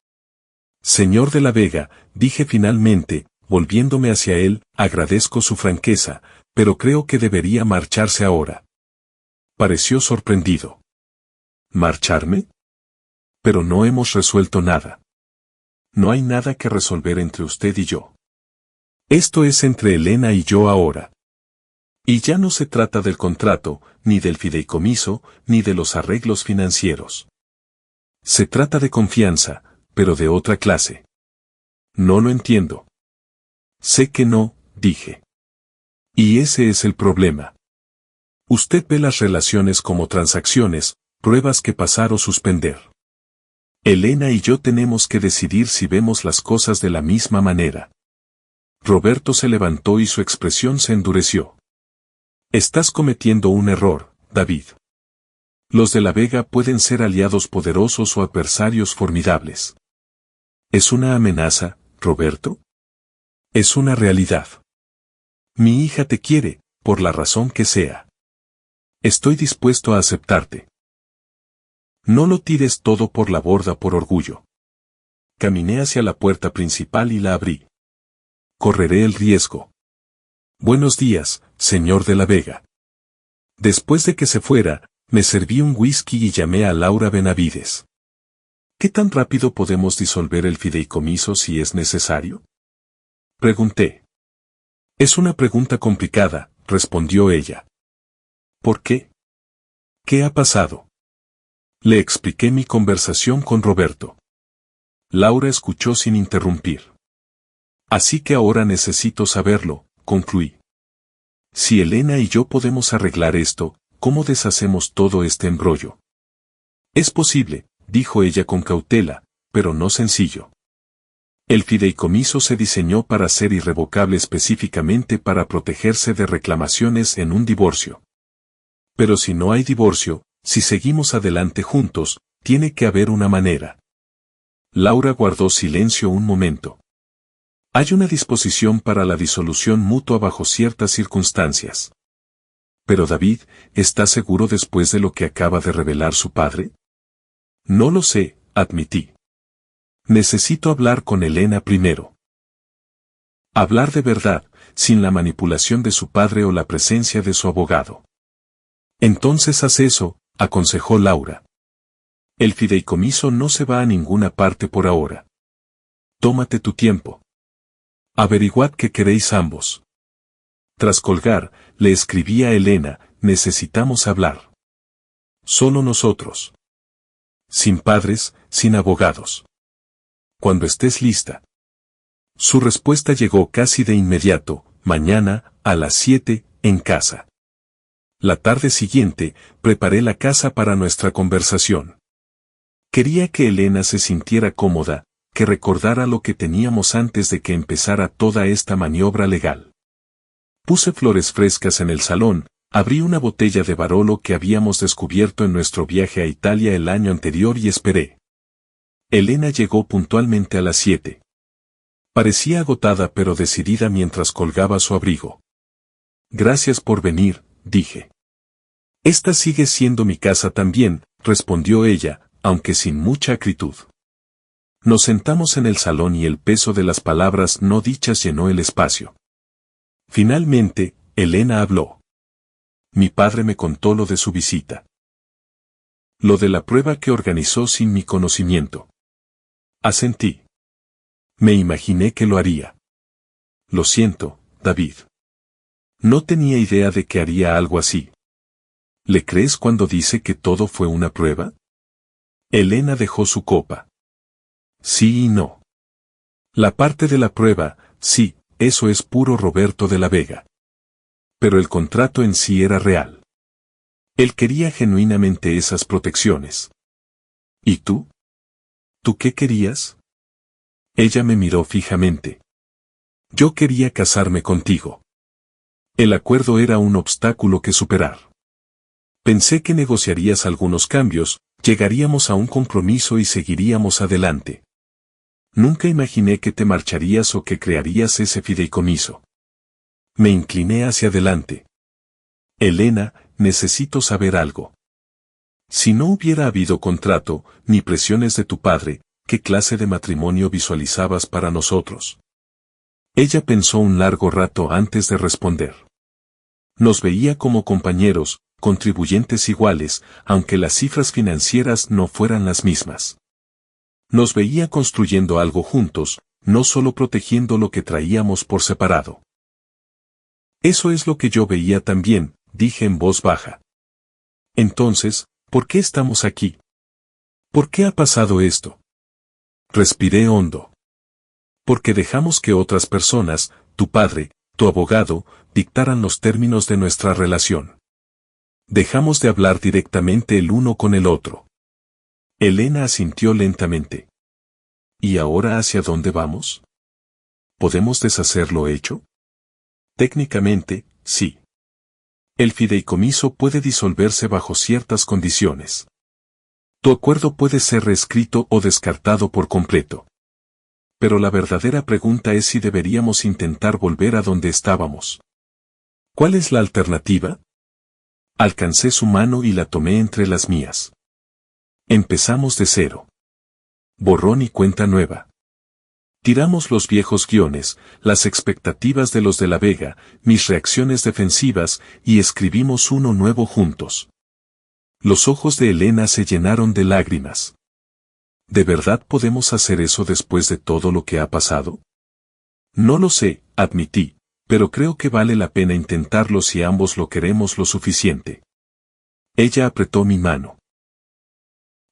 Señor de la Vega, dije finalmente, volviéndome hacia él, agradezco su franqueza, pero creo que debería marcharse ahora. Pareció sorprendido. ¿Marcharme? Pero no hemos resuelto nada. No hay nada que resolver entre usted y yo. Esto es entre Elena y yo ahora. Y ya no se trata del contrato, ni del fideicomiso, ni de los arreglos financieros. Se trata de confianza, pero de otra clase. No lo entiendo. Sé que no, dije. Y ese es el problema. Usted ve las relaciones como transacciones, pruebas que pasar o suspender. Elena y yo tenemos que decidir si vemos las cosas de la misma manera. Roberto se levantó y su expresión se endureció. Estás cometiendo un error, David. Los de la Vega pueden ser aliados poderosos o adversarios formidables. ¿Es una amenaza, Roberto? Es una realidad. Mi hija te quiere, por la razón que sea. Estoy dispuesto a aceptarte. No lo tires todo por la borda por orgullo. Caminé hacia la puerta principal y la abrí. Correré el riesgo. Buenos días, señor de la Vega. Después de que se fuera, me serví un whisky y llamé a Laura Benavides. ¿Qué tan rápido podemos disolver el fideicomiso si es necesario? Pregunté. Es una pregunta complicada, respondió ella. ¿Por qué? ¿Qué ha pasado? Le expliqué mi conversación con Roberto. Laura escuchó sin interrumpir. Así que ahora necesito saberlo, concluí. Si Elena y yo podemos arreglar esto, ¿cómo deshacemos todo este embrollo? Es posible, dijo ella con cautela, pero no sencillo. El fideicomiso se diseñó para ser irrevocable específicamente para protegerse de reclamaciones en un divorcio. Pero si no hay divorcio, si seguimos adelante juntos, tiene que haber una manera. Laura guardó silencio un momento. Hay una disposición para la disolución mutua bajo ciertas circunstancias. Pero David, ¿está seguro después de lo que acaba de revelar su padre? No lo sé, admití. Necesito hablar con Elena primero. Hablar de verdad, sin la manipulación de su padre o la presencia de su abogado. Entonces haz eso, aconsejó Laura. El fideicomiso no se va a ninguna parte por ahora. Tómate tu tiempo. Averiguad qué queréis ambos. Tras colgar, le escribí a Elena, necesitamos hablar. Solo nosotros. Sin padres, sin abogados. Cuando estés lista. Su respuesta llegó casi de inmediato, mañana, a las 7, en casa. La tarde siguiente, preparé la casa para nuestra conversación. Quería que Elena se sintiera cómoda, que recordara lo que teníamos antes de que empezara toda esta maniobra legal. Puse flores frescas en el salón, abrí una botella de Barolo que habíamos descubierto en nuestro viaje a Italia el año anterior y esperé. Elena llegó puntualmente a las 7. Parecía agotada pero decidida mientras colgaba su abrigo. Gracias por venir, dije. Esta sigue siendo mi casa también, respondió ella, aunque sin mucha acritud. Nos sentamos en el salón y el peso de las palabras no dichas llenó el espacio. Finalmente, Elena habló. Mi padre me contó lo de su visita. Lo de la prueba que organizó sin mi conocimiento. Asentí. Me imaginé que lo haría. Lo siento, David. No tenía idea de que haría algo así. ¿Le crees cuando dice que todo fue una prueba? Elena dejó su copa. Sí y no. La parte de la prueba, sí, eso es puro Roberto de la Vega. Pero el contrato en sí era real. Él quería genuinamente esas protecciones. ¿Y tú? ¿Tú qué querías? Ella me miró fijamente. Yo quería casarme contigo. El acuerdo era un obstáculo que superar. Pensé que negociarías algunos cambios, llegaríamos a un compromiso y seguiríamos adelante. Nunca imaginé que te marcharías o que crearías ese fideicomiso. Me incliné hacia adelante. Elena, necesito saber algo. Si no hubiera habido contrato, ni presiones de tu padre, ¿qué clase de matrimonio visualizabas para nosotros? Ella pensó un largo rato antes de responder. Nos veía como compañeros, contribuyentes iguales, aunque las cifras financieras no fueran las mismas. Nos veía construyendo algo juntos, no solo protegiendo lo que traíamos por separado. Eso es lo que yo veía también, dije en voz baja. Entonces, ¿por qué estamos aquí? ¿Por qué ha pasado esto? Respiré hondo. Porque dejamos que otras personas, tu padre, tu abogado, dictaran los términos de nuestra relación. Dejamos de hablar directamente el uno con el otro. Elena asintió lentamente. ¿Y ahora hacia dónde vamos? ¿Podemos deshacer lo hecho? Técnicamente, sí. El fideicomiso puede disolverse bajo ciertas condiciones. Tu acuerdo puede ser reescrito o descartado por completo. Pero la verdadera pregunta es si deberíamos intentar volver a donde estábamos. ¿Cuál es la alternativa? Alcancé su mano y la tomé entre las mías. Empezamos de cero. Borrón y cuenta nueva. Tiramos los viejos guiones, las expectativas de los de la Vega, mis reacciones defensivas, y escribimos uno nuevo juntos. Los ojos de Elena se llenaron de lágrimas. ¿De verdad podemos hacer eso después de todo lo que ha pasado? No lo sé, admití, pero creo que vale la pena intentarlo si ambos lo queremos lo suficiente. Ella apretó mi mano.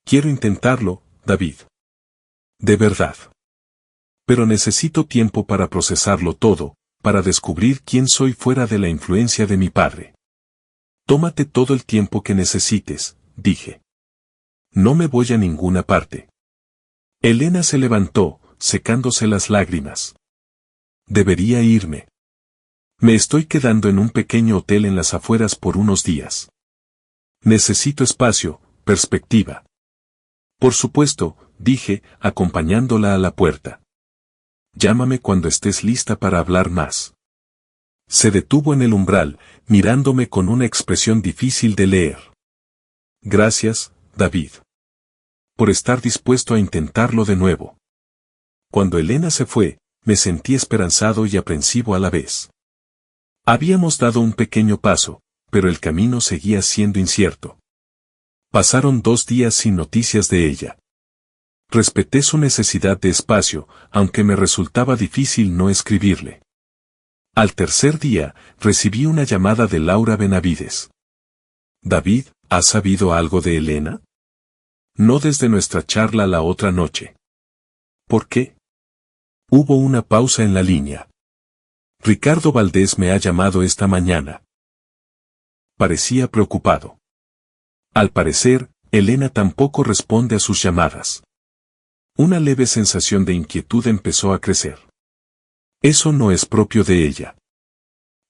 Quiero intentarlo, David. De verdad. Pero necesito tiempo para procesarlo todo, para descubrir quién soy fuera de la influencia de mi padre. Tómate todo el tiempo que necesites, dije. No me voy a ninguna parte. Elena se levantó, secándose las lágrimas. Debería irme. Me estoy quedando en un pequeño hotel en las afueras por unos días. Necesito espacio, perspectiva. Por supuesto, dije, acompañándola a la puerta. Llámame cuando estés lista para hablar más. Se detuvo en el umbral, mirándome con una expresión difícil de leer. Gracias, David. por estar dispuesto a intentarlo de nuevo. Cuando Elena se fue, me sentí esperanzado y aprensivo a la vez. Habíamos dado un pequeño paso, pero el camino seguía siendo incierto. Pasaron 2 días sin noticias de ella. Respeté su necesidad de espacio, aunque me resultaba difícil no escribirle. Al tercer día, recibí una llamada de Laura Benavides. «David, ¿has sabido algo de Elena?» «No desde nuestra charla la otra noche». «¿Por qué?» Hubo una pausa en la línea. «Ricardo Valdés me ha llamado esta mañana». Parecía preocupado. Al parecer, Elena tampoco responde a sus llamadas. Una leve sensación de inquietud empezó a crecer. Eso no es propio de ella.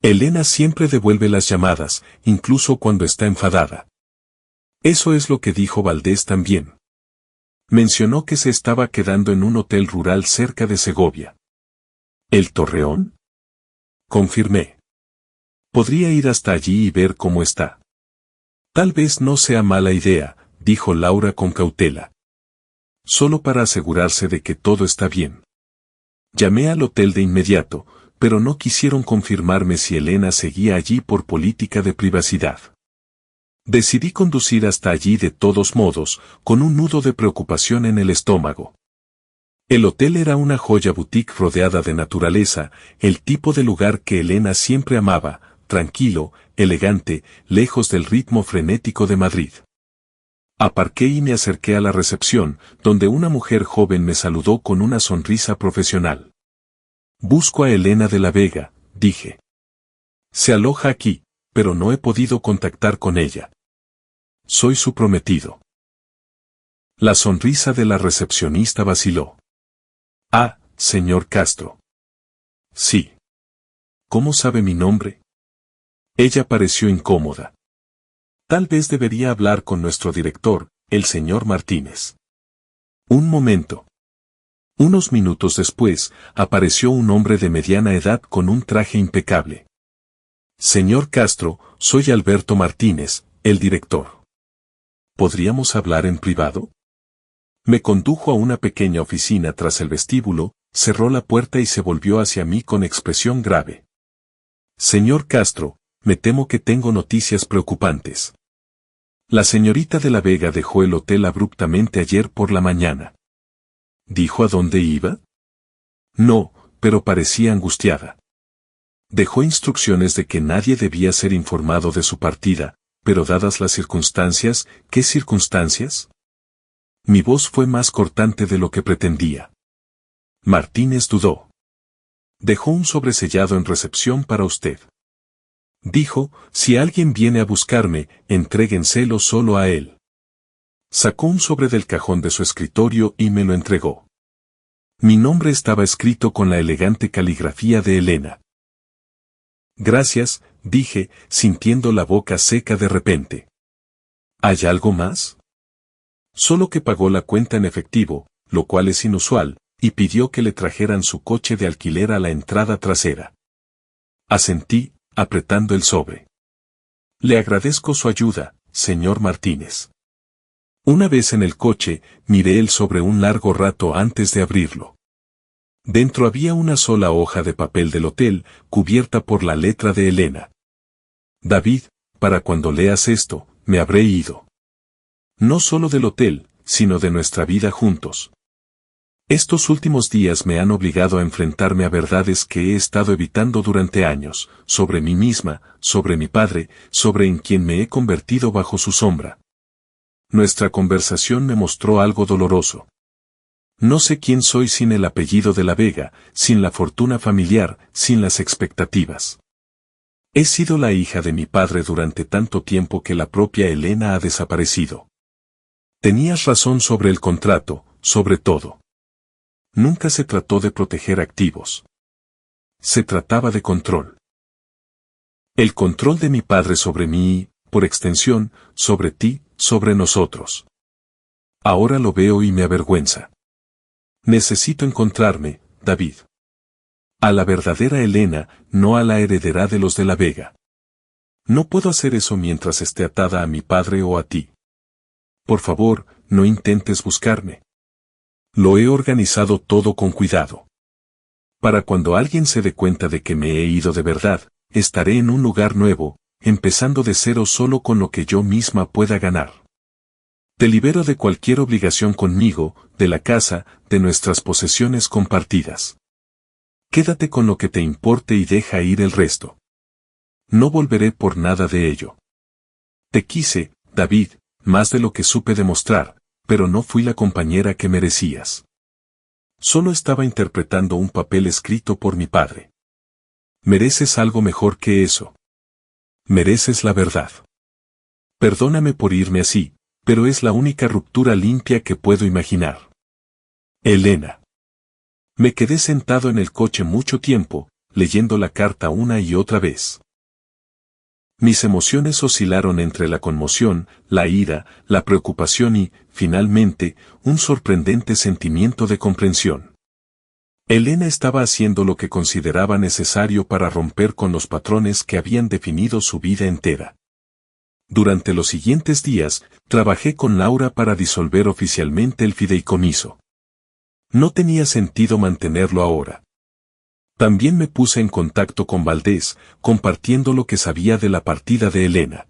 Elena siempre devuelve las llamadas, incluso cuando está enfadada. Eso es lo que dijo Valdés también. Mencionó que se estaba quedando en un hotel rural cerca de Segovia. ¿El Torreón? Confirmé. Podría ir hasta allí y ver cómo está. Tal vez no sea mala idea, dijo Laura con cautela. Solo para asegurarse de que todo está bien. Llamé al hotel de inmediato, pero no quisieron confirmarme si Elena seguía allí por política de privacidad. Decidí conducir hasta allí de todos modos, con un nudo de preocupación en el estómago. El hotel era una joya boutique rodeada de naturaleza, el tipo de lugar que Elena siempre amaba, tranquilo, elegante, lejos del ritmo frenético de Madrid. Aparqué y me acerqué a la recepción, donde una mujer joven me saludó con una sonrisa profesional. «Busco a Elena de la Vega», dije. «Se aloja aquí, pero no he podido contactar con ella. Soy su prometido». La sonrisa de la recepcionista vaciló. «Ah, señor Castro». «Sí». «¿Cómo sabe mi nombre?» Ella pareció incómoda. «Tal vez debería hablar con nuestro director, el señor Martínez». «Un momento». Unos minutos después, apareció un hombre de mediana edad con un traje impecable. «Señor Castro, soy Alberto Martínez, el director. ¿Podríamos hablar en privado?» Me condujo a una pequeña oficina tras el vestíbulo, cerró la puerta y se volvió hacia mí con expresión grave. «Señor Castro, me temo que tengo noticias preocupantes. La señorita de la Vega dejó el hotel abruptamente ayer por la mañana». ¿Dijo a dónde iba? No, pero parecía angustiada. Dejó instrucciones de que nadie debía ser informado de su partida, pero dadas las circunstancias, ¿qué circunstancias? Mi voz fue más cortante de lo que pretendía. Martínez dudó. «Dejó un sobresellado en recepción para usted. Dijo, si alguien viene a buscarme, entréguenselo solo a él». Sacó un sobre del cajón de su escritorio y me lo entregó. Mi nombre estaba escrito con la elegante caligrafía de Elena. «Gracias», dije, sintiendo la boca seca de repente. «¿Hay algo más?» Solo que pagó la cuenta en efectivo, lo cual es inusual, y pidió que le trajeran su coche de alquiler a la entrada trasera. Asentí, apretando el sobre. «Le agradezco su ayuda, señor Martínez». Una vez en el coche, miré el sobre un largo rato antes de abrirlo. Dentro había una sola hoja de papel del hotel, cubierta por la letra de Elena. «David, para cuando leas esto, me habré ido. No solo del hotel, sino de nuestra vida juntos. Estos últimos días me han obligado a enfrentarme a verdades que he estado evitando durante años, sobre mí misma, sobre mi padre, sobre en quien me he convertido bajo su sombra. Nuestra conversación me mostró algo doloroso. No sé quién soy sin el apellido de la Vega, sin la fortuna familiar, sin las expectativas. He sido la hija de mi padre durante tanto tiempo que la propia Elena ha desaparecido. Tenías razón sobre el contrato, sobre todo. Nunca se trató de proteger activos. Se trataba de control. El control de mi padre sobre mí y, por extensión, sobre ti, sobre nosotros. Ahora lo veo y me avergüenza. Necesito encontrarme, David. A la verdadera Elena, no a la heredera de los de la Vega. No puedo hacer eso mientras esté atada a mi padre o a ti. Por favor, no intentes buscarme. Lo he organizado todo con cuidado. Para cuando alguien se dé cuenta de que me he ido de verdad, estaré en un lugar nuevo, empezando de cero solo con lo que yo misma pueda ganar. Te libero de cualquier obligación conmigo, de la casa, de nuestras posesiones compartidas. Quédate con lo que te importe y deja ir el resto. No volveré por nada de ello. Te quise, David, más de lo que supe demostrar, pero no fui la compañera que merecías. Solo estaba interpretando un papel escrito por mi padre. Mereces algo mejor que eso. Mereces la verdad. Perdóname por irme así, pero es la única ruptura limpia que puedo imaginar. Elena. Me quedé sentado en el coche mucho tiempo, leyendo la carta una y otra vez. Mis emociones oscilaron entre la conmoción, la ira, la preocupación y, finalmente, un sorprendente sentimiento de comprensión. Elena estaba haciendo lo que consideraba necesario para romper con los patrones que habían definido su vida entera. Durante los siguientes días, trabajé con Laura para disolver oficialmente el fideicomiso. No tenía sentido mantenerlo ahora. También me puse en contacto con Valdés, compartiendo lo que sabía de la partida de Elena.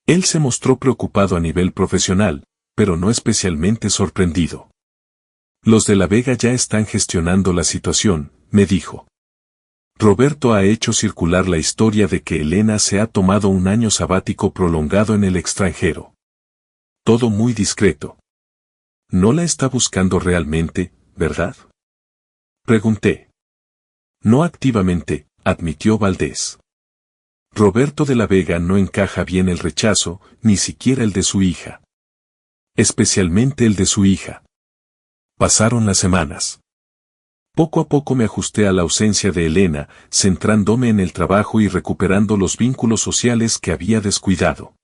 Él se mostró preocupado a nivel profesional, pero no especialmente sorprendido. Los de la Vega ya están gestionando la situación, me dijo. Roberto ha hecho circular la historia de que Elena se ha tomado un año sabático prolongado en el extranjero. Todo muy discreto. No la está buscando realmente, ¿verdad? Pregunté. No activamente, admitió Valdés. Roberto de la Vega no encaja bien el rechazo, ni siquiera el de su hija. Especialmente el de su hija. Pasaron las semanas. Poco a poco me ajusté a la ausencia de Elena, centrándome en el trabajo y recuperando los vínculos sociales que había descuidado.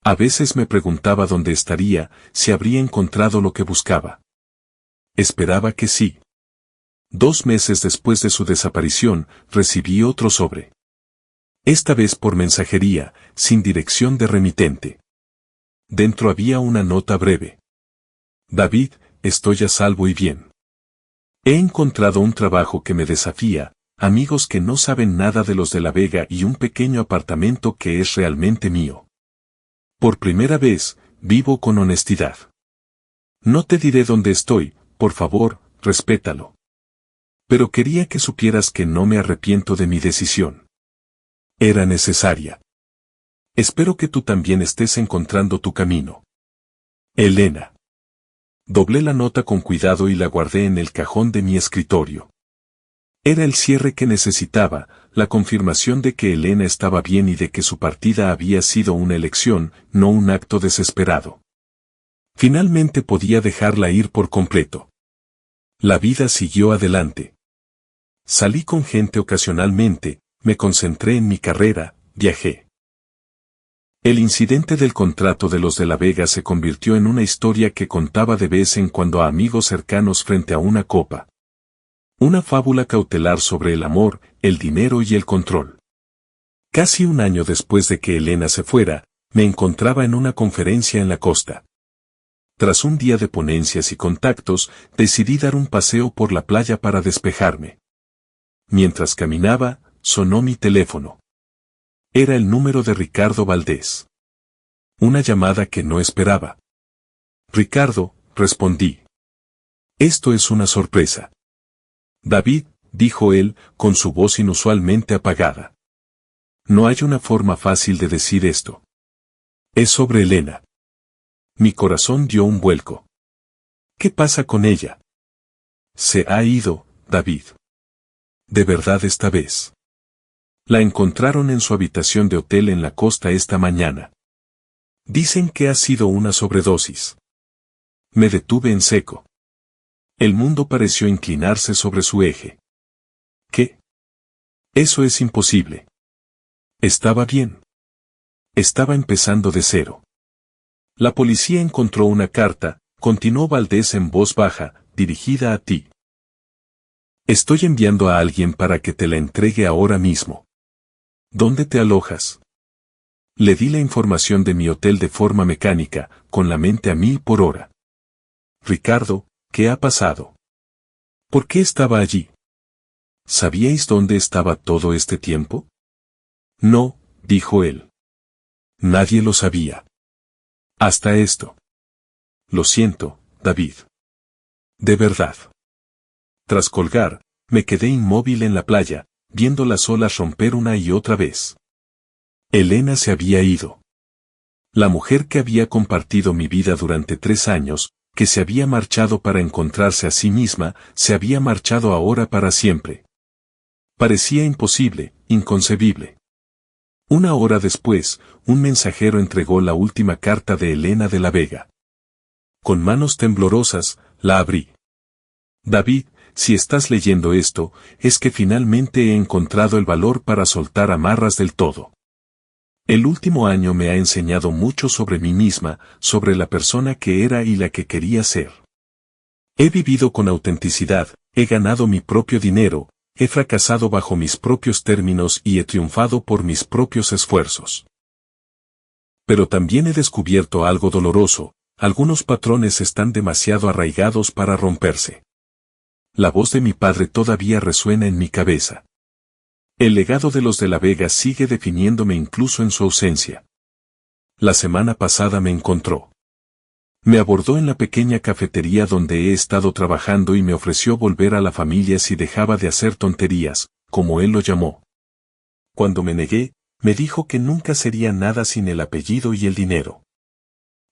A veces me preguntaba dónde estaría, si habría encontrado lo que buscaba. Esperaba que sí. 2 meses después de su desaparición, recibí otro sobre. Esta vez por mensajería, sin dirección de remitente. Dentro había una nota breve. David, estoy a salvo y bien. He encontrado un trabajo que me desafía, amigos que no saben nada de los de la Vega y un pequeño apartamento que es realmente mío. Por primera vez, vivo con honestidad. No te diré dónde estoy, por favor, respétalo. Pero quería que supieras que no me arrepiento de mi decisión. Era necesaria. Espero que tú también estés encontrando tu camino. Elena. Doblé la nota con cuidado y la guardé en el cajón de mi escritorio. Era el cierre que necesitaba, la confirmación de que Elena estaba bien y de que su partida había sido una elección, no un acto desesperado. Finalmente podía dejarla ir por completo. La vida siguió adelante. Salí con gente ocasionalmente, me concentré en mi carrera, viajé. El incidente del contrato de los de la Vega se convirtió en una historia que contaba de vez en cuando a amigos cercanos frente a una copa. Una fábula cautelar sobre el amor, el dinero y el control. Casi un año después de que Elena se fuera, me encontraba en una conferencia en la costa. Tras un día de ponencias y contactos, decidí dar un paseo por la playa para despejarme. Mientras caminaba, sonó mi teléfono. Era el número de Ricardo Valdés. Una llamada que no esperaba. Ricardo, respondí. Esto es una sorpresa. David, dijo él, con su voz inusualmente apagada. No hay una forma fácil de decir esto. Es sobre Elena. Mi corazón dio un vuelco. ¿Qué pasa con ella? Se ha ido, David. De verdad esta vez. La encontraron en su habitación de hotel en la costa esta mañana. Dicen que ha sido una sobredosis. Me detuve en seco. El mundo pareció inclinarse sobre su eje. ¿Qué? Eso es imposible. Estaba bien. Estaba empezando de cero. La policía encontró una carta, continuó Valdés en voz baja, dirigida a ti. Estoy enviando a alguien para que te la entregue ahora mismo. ¿Dónde te alojas? Le di la información de mi hotel de forma mecánica, con la mente a 1000 por hora. Ricardo, ¿qué ha pasado? ¿Por qué estaba allí? ¿Sabíais dónde estaba todo este tiempo? No, dijo él. Nadie lo sabía. Hasta esto. Lo siento, David. De verdad. Tras colgar, me quedé inmóvil en la playa, viendo las olas romper una y otra vez. Elena se había ido. La mujer que había compartido mi vida durante 3 años, que se había marchado para encontrarse a sí misma, se había marchado ahora para siempre. Parecía imposible, inconcebible. 1 hora después, un mensajero entregó la última carta de Elena de la Vega. Con manos temblorosas, la abrí. David, si estás leyendo esto, es que finalmente he encontrado el valor para soltar amarras del todo. El último año me ha enseñado mucho sobre mí misma, sobre la persona que era y la que quería ser. He vivido con autenticidad, he ganado mi propio dinero, he fracasado bajo mis propios términos y he triunfado por mis propios esfuerzos. Pero también he descubierto algo doloroso, algunos patrones están demasiado arraigados para romperse. La voz de mi padre todavía resuena en mi cabeza. El legado de los de la Vega sigue definiéndome incluso en su ausencia. La semana pasada me encontró. Me abordó en la pequeña cafetería donde he estado trabajando y me ofreció volver a la familia si dejaba de hacer tonterías, como él lo llamó. Cuando me negué, me dijo que nunca sería nada sin el apellido y el dinero.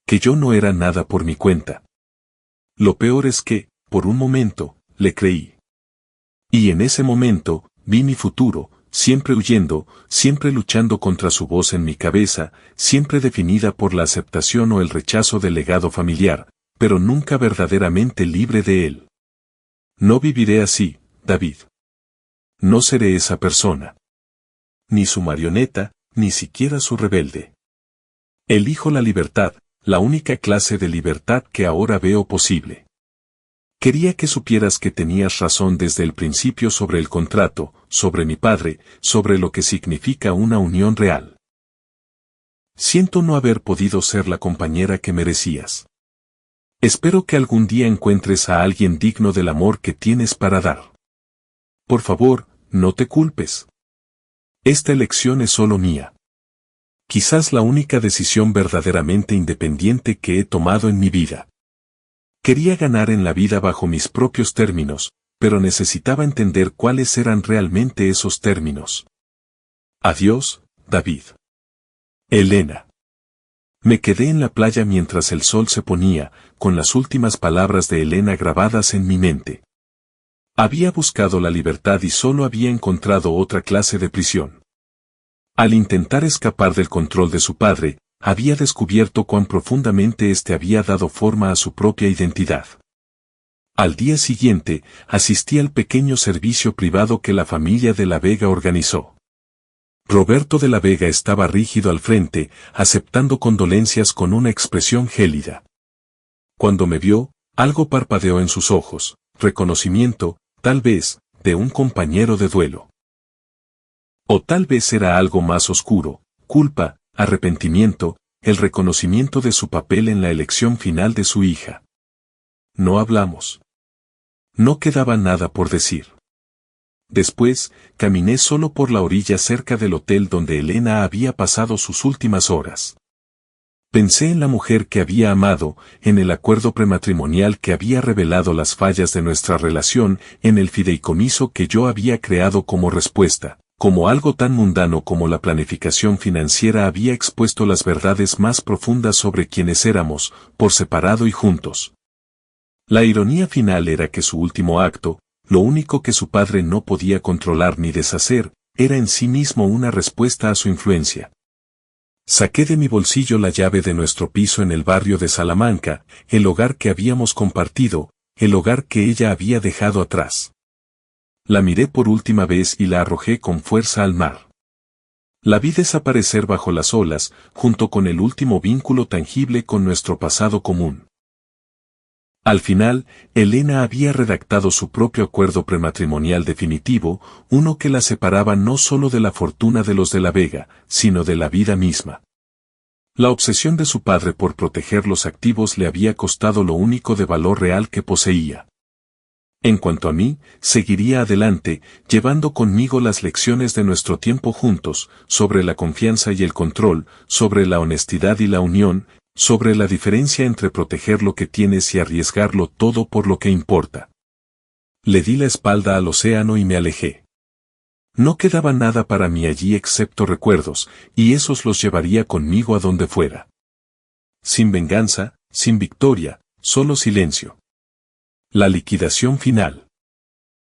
Que yo no era nada por mi cuenta. Lo peor es que, por un momento, le creí. Y en ese momento, vi mi futuro, siempre huyendo, siempre luchando contra su voz en mi cabeza, siempre definida por la aceptación o el rechazo del legado familiar, pero nunca verdaderamente libre de él. No viviré así, David. No seré esa persona. Ni su marioneta, ni siquiera su rebelde. Elijo la libertad, la única clase de libertad que ahora veo posible. Quería que supieras que tenías razón desde el principio sobre el contrato, sobre mi padre, sobre lo que significa una unión real. Siento no haber podido ser la compañera que merecías. Espero que algún día encuentres a alguien digno del amor que tienes para dar. Por favor, no te culpes. Esta elección es solo mía. Quizás la única decisión verdaderamente independiente que he tomado en mi vida. Quería ganar en la vida bajo mis propios términos, pero necesitaba entender cuáles eran realmente esos términos. Adiós, David. Elena. Me quedé en la playa mientras el sol se ponía, con las últimas palabras de Elena grabadas en mi mente. Había buscado la libertad y solo había encontrado otra clase de prisión. Al intentar escapar del control de su padre, había descubierto cuán profundamente éste había dado forma a su propia identidad. Al día siguiente, asistí al pequeño servicio privado que la familia de la Vega organizó. Roberto de la Vega estaba rígido al frente, aceptando condolencias con una expresión gélida. Cuando me vio, algo parpadeó en sus ojos, reconocimiento, tal vez, de un compañero de duelo. O tal vez era algo más oscuro, culpa, arrepentimiento, el reconocimiento de su papel en la elección final de su hija. No hablamos. No quedaba nada por decir. Después, caminé solo por la orilla cerca del hotel donde Elena había pasado sus últimas horas. Pensé en la mujer que había amado, en el acuerdo prematrimonial que había revelado las fallas de nuestra relación, en el fideicomiso que yo había creado como respuesta. Como algo tan mundano como la planificación financiera había expuesto las verdades más profundas sobre quienes éramos, por separado y juntos. La ironía final era que su último acto, lo único que su padre no podía controlar ni deshacer, era en sí mismo una respuesta a su influencia. Saqué de mi bolsillo la llave de nuestro piso en el barrio de Salamanca, el hogar que habíamos compartido, el hogar que ella había dejado atrás. La miré por última vez y la arrojé con fuerza al mar. La vi desaparecer bajo las olas, junto con el último vínculo tangible con nuestro pasado común. Al final, Elena había redactado su propio acuerdo prematrimonial definitivo, uno que la separaba no solo de la fortuna de los de la Vega, sino de la vida misma. La obsesión de su padre por proteger los activos le había costado lo único de valor real que poseía. En cuanto a mí, seguiría adelante, llevando conmigo las lecciones de nuestro tiempo juntos, sobre la confianza y el control, sobre la honestidad y la unión, sobre la diferencia entre proteger lo que tienes y arriesgarlo todo por lo que importa. Le di la espalda al océano y me alejé. No quedaba nada para mí allí excepto recuerdos, y esos los llevaría conmigo a donde fuera. Sin venganza, sin victoria, solo silencio. La liquidación final.